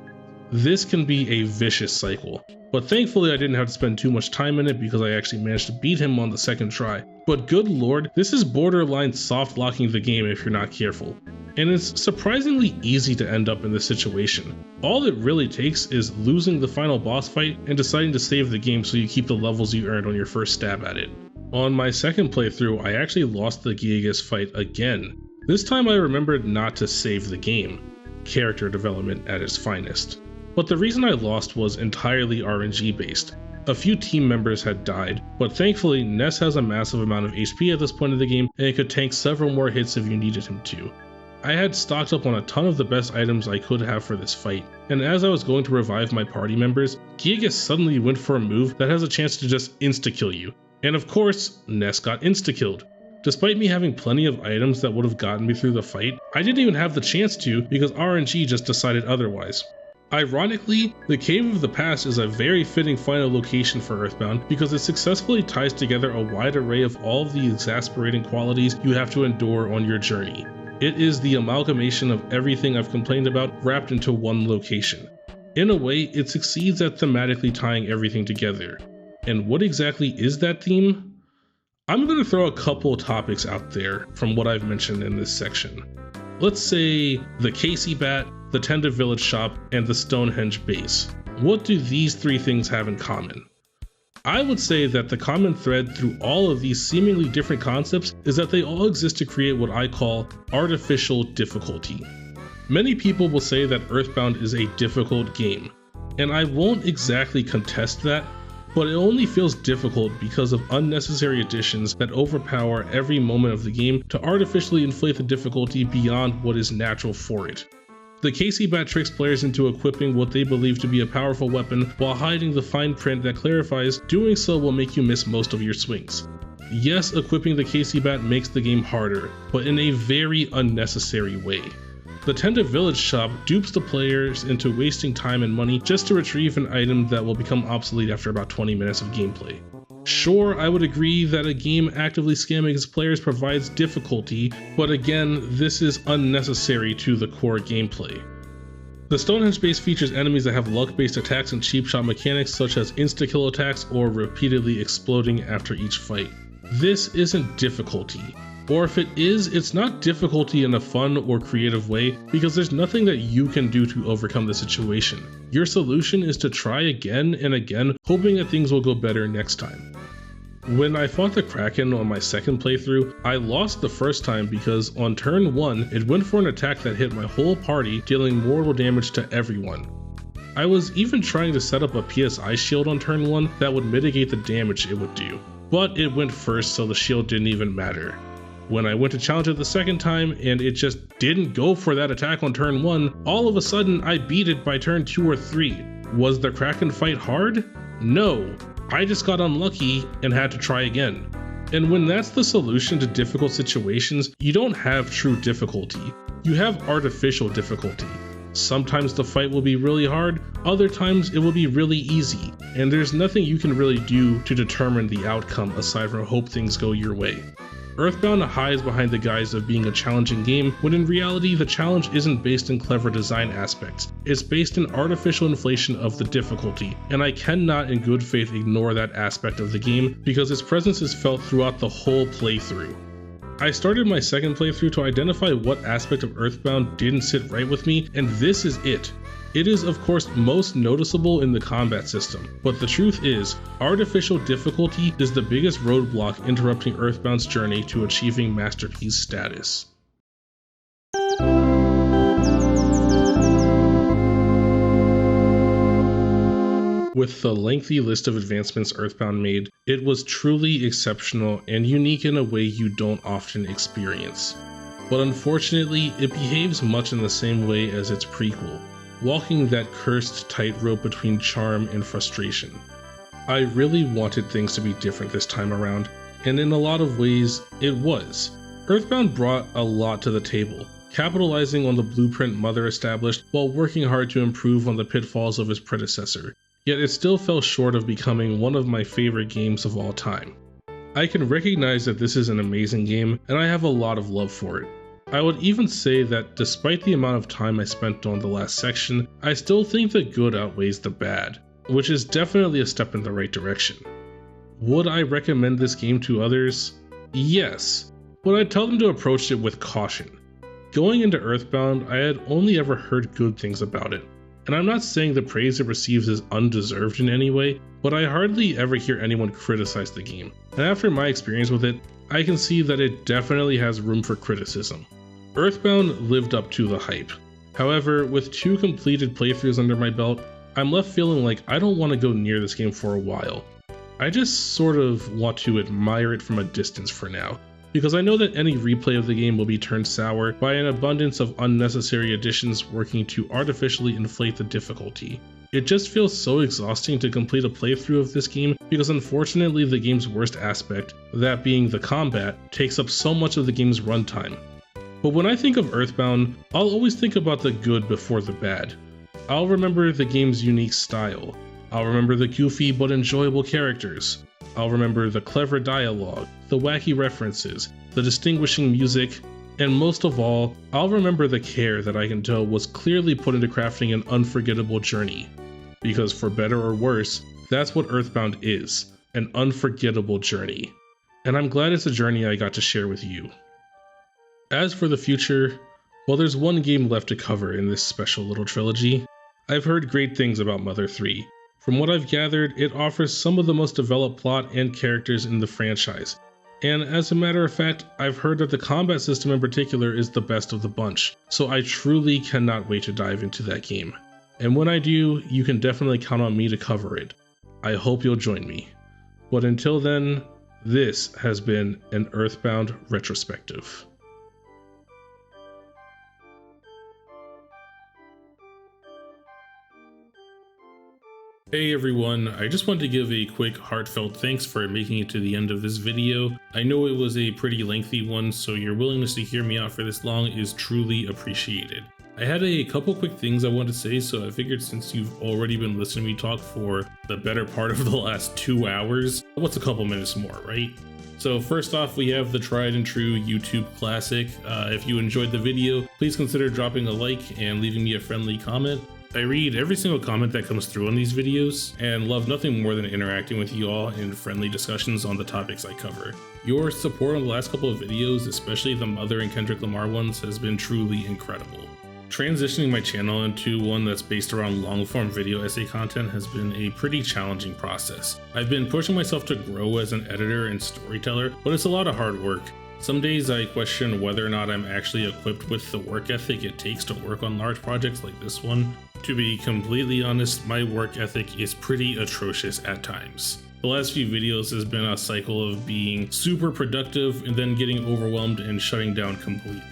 This can be a vicious cycle, but thankfully I didn't have to spend too much time in it because I actually managed to beat him on the second try. But good lord, this is borderline soft locking the game if you're not careful. And it's surprisingly easy to end up in this situation. All it really takes is losing the final boss fight and deciding to save the game so you keep the levels you earned on your first stab at it. On my second playthrough, I actually lost the Gigas fight again. This time I remembered not to save the game. Character development at its finest. But the reason I lost was entirely RNG based. A few team members had died, but thankfully Ness has a massive amount of HP at this point of the game and it could tank several more hits if you needed him to. I had stocked up on a ton of the best items I could have for this fight, and as I was going to revive my party members, Gigas suddenly went for a move that has a chance to just insta-kill you. And of course, Ness got insta-killed. Despite me having plenty of items that would have gotten me through the fight, I didn't even have the chance to because RNG just decided otherwise. Ironically, the Cave of the Past is a very fitting final location for EarthBound because it successfully ties together a wide array of all of the exasperating qualities you have to endure on your journey. It is the amalgamation of everything I've complained about wrapped into one location. In a way, it succeeds at thematically tying everything together. And what exactly is that theme? I'm going to throw a couple topics out there from what I've mentioned in this section. Let's say the Casey Bat, the Tender Village Shop, and the Stonehenge Base. What do these three things have in common? I would say that the common thread through all of these seemingly different concepts is that they all exist to create what I call artificial difficulty. Many people will say that EarthBound is a difficult game, and I won't exactly contest that, but it only feels difficult because of unnecessary additions that overpower every moment of the game to artificially inflate the difficulty beyond what is natural for it. The Casey Bat tricks players into equipping what they believe to be a powerful weapon while hiding the fine print that clarifies doing so will make you miss most of your swings. Yes, equipping the Casey Bat makes the game harder, but in a very unnecessary way. The Tender Village Shop dupes the players into wasting time and money just to retrieve an item that will become obsolete after about 20 minutes of gameplay. Sure, I would agree that a game actively scamming its players provides difficulty, but again, this is unnecessary to the core gameplay. The Stonehenge base features enemies that have luck-based attacks and cheap shot mechanics such as insta-kill attacks or repeatedly exploding after each fight. This isn't difficulty. Or if it is, it's not difficulty in a fun or creative way because there's nothing that you can do to overcome the situation. Your solution is to try again and again, hoping that things will go better next time. When I fought the Kraken on my second playthrough, I lost the first time because on turn 1, it went for an attack that hit my whole party, dealing mortal damage to everyone. I was even trying to set up a PSI shield on turn 1 that would mitigate the damage it would do, but it went first so the shield didn't even matter. When I went to challenge it the second time and it just didn't go for that attack on turn 1, all of a sudden I beat it by turn 2 or 3. Was the Kraken fight hard? No. I just got unlucky and had to try again. And when that's the solution to difficult situations, you don't have true difficulty. You have artificial difficulty. Sometimes the fight will be really hard, other times it will be really easy, and there's nothing you can really do to determine the outcome aside from hope things go your way. EarthBound hides behind the guise of being a challenging game when in reality the challenge isn't based in clever design aspects, it's based in artificial inflation of the difficulty, and I cannot in good faith ignore that aspect of the game because its presence is felt throughout the whole playthrough. I started my second playthrough to identify what aspect of EarthBound didn't sit right with me, and this is it. It is of course most noticeable in the combat system, but the truth is, artificial difficulty is the biggest roadblock interrupting EarthBound's journey to achieving Masterpiece status. With the lengthy list of advancements EarthBound made, it was truly exceptional and unique in a way you don't often experience. But unfortunately, it behaves much in the same way as its prequel, walking that cursed tightrope between charm and frustration. I really wanted things to be different this time around, and in a lot of ways, it was. EarthBound brought a lot to the table, capitalizing on the blueprint Mother established while working hard to improve on the pitfalls of his predecessor. yet it still fell short of becoming one of my favorite games of all time. I can recognize that this is an amazing game, and I have a lot of love for it. I would even say that despite the amount of time I spent on the last section, I still think the good outweighs the bad, which is definitely a step in the right direction. Would I recommend this game to others? Yes, but I'd tell them to approach it with caution. Going into EarthBound, I had only ever heard good things about it, and I'm not saying the praise it receives is undeserved in any way, but I hardly ever hear anyone criticize the game, and after my experience with it, I can see that it definitely has room for criticism. EarthBound lived up to the hype. However, with 2 completed playthroughs under my belt, I'm left feeling like I don't want to go near this game for a while. I just sort of want to admire it from a distance for now, because I know that any replay of the game will be turned sour by an abundance of unnecessary additions working to artificially inflate the difficulty. It just feels so exhausting to complete a playthrough of this game because unfortunately the game's worst aspect, that being the combat, takes up so much of the game's runtime. But when I think of EarthBound, I'll always think about the good before the bad. I'll remember the game's unique style. I'll remember the goofy but enjoyable characters. I'll remember the clever dialogue, the wacky references, the distinguishing music, and most of all, I'll remember the care that I can tell was clearly put into crafting an unforgettable journey. Because for better or worse, that's what EarthBound is, an unforgettable journey. And I'm glad it's a journey I got to share with you. As for the future, well, there's one game left to cover in this special little trilogy. I've heard great things about Mother 3. From what I've gathered, it offers some of the most developed plot and characters in the franchise. And as a matter of fact, I've heard that the combat system in particular is the best of the bunch, so I truly cannot wait to dive into that game. And when I do, you can definitely count on me to cover it. I hope you'll join me. But until then, this has been an EarthBound Retrospective. Hey everyone, I just wanted to give a quick heartfelt thanks for making it to the end of this video. I know it was a pretty lengthy one, so your willingness to hear me out for this long is truly appreciated. I had a couple quick things I wanted to say, so I figured since you've already been listening to me talk for the better part of the last 2 hours, what's a couple minutes more, right? So first off, we have the tried and true YouTube classic. If you enjoyed the video, please consider dropping a like and leaving me a friendly comment. I read every single comment that comes through on these videos and love nothing more than interacting with you all in friendly discussions on the topics I cover. Your support on the last couple of videos, especially the Mother and Kendrick Lamar ones, has been truly incredible. Transitioning my channel into one that's based around long-form video essay content has been a pretty challenging process. I've been pushing myself to grow as an editor and storyteller, but it's a lot of hard work. Some days I question whether or not I'm actually equipped with the work ethic it takes to work on large projects like this one. To be completely honest, my work ethic is pretty atrocious at times. The last few videos has been a cycle of being super productive and then getting overwhelmed and shutting down completely.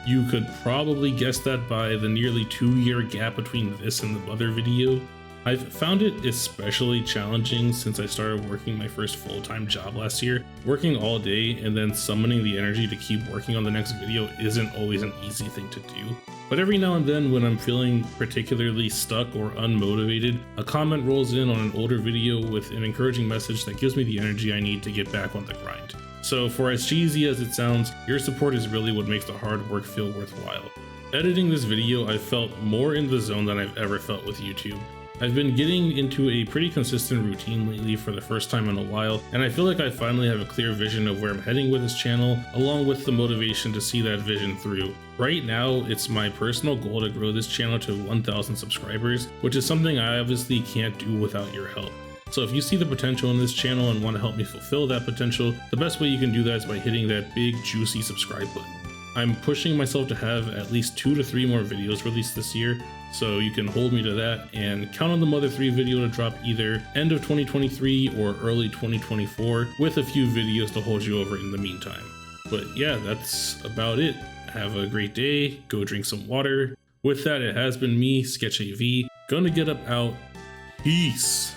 You could probably guess that by the nearly 2-year gap between this and the Mother video. I've found it especially challenging since I started working my first full-time job last year. Working all day and then summoning the energy to keep working on the next video isn't always an easy thing to do. But every now and then when I'm feeling particularly stuck or unmotivated, a comment rolls in on an older video with an encouraging message that gives me the energy I need to get back on the grind. So for as cheesy as it sounds, your support is really what makes the hard work feel worthwhile. Editing this video, I felt more in the zone than I've ever felt with YouTube. I've been getting into a pretty consistent routine lately for the first time in a while, and I feel like I finally have a clear vision of where I'm heading with this channel, along with the motivation to see that vision through. Right now, it's my personal goal to grow this channel to 1,000 subscribers, which is something I obviously can't do without your help. So if you see the potential in this channel and want to help me fulfill that potential, the best way you can do that is by hitting that big juicy subscribe button. I'm pushing myself to have at least 2 to 3 more videos released this year, so you can hold me to that and count on the Mother 3 video to drop either end of 2023 or early 2024 with a few videos to hold you over in the meantime. But yeah, that's about it. Have a great day, go drink some water. With that, it has been me, Sketch AV, gonna get up out. Peace.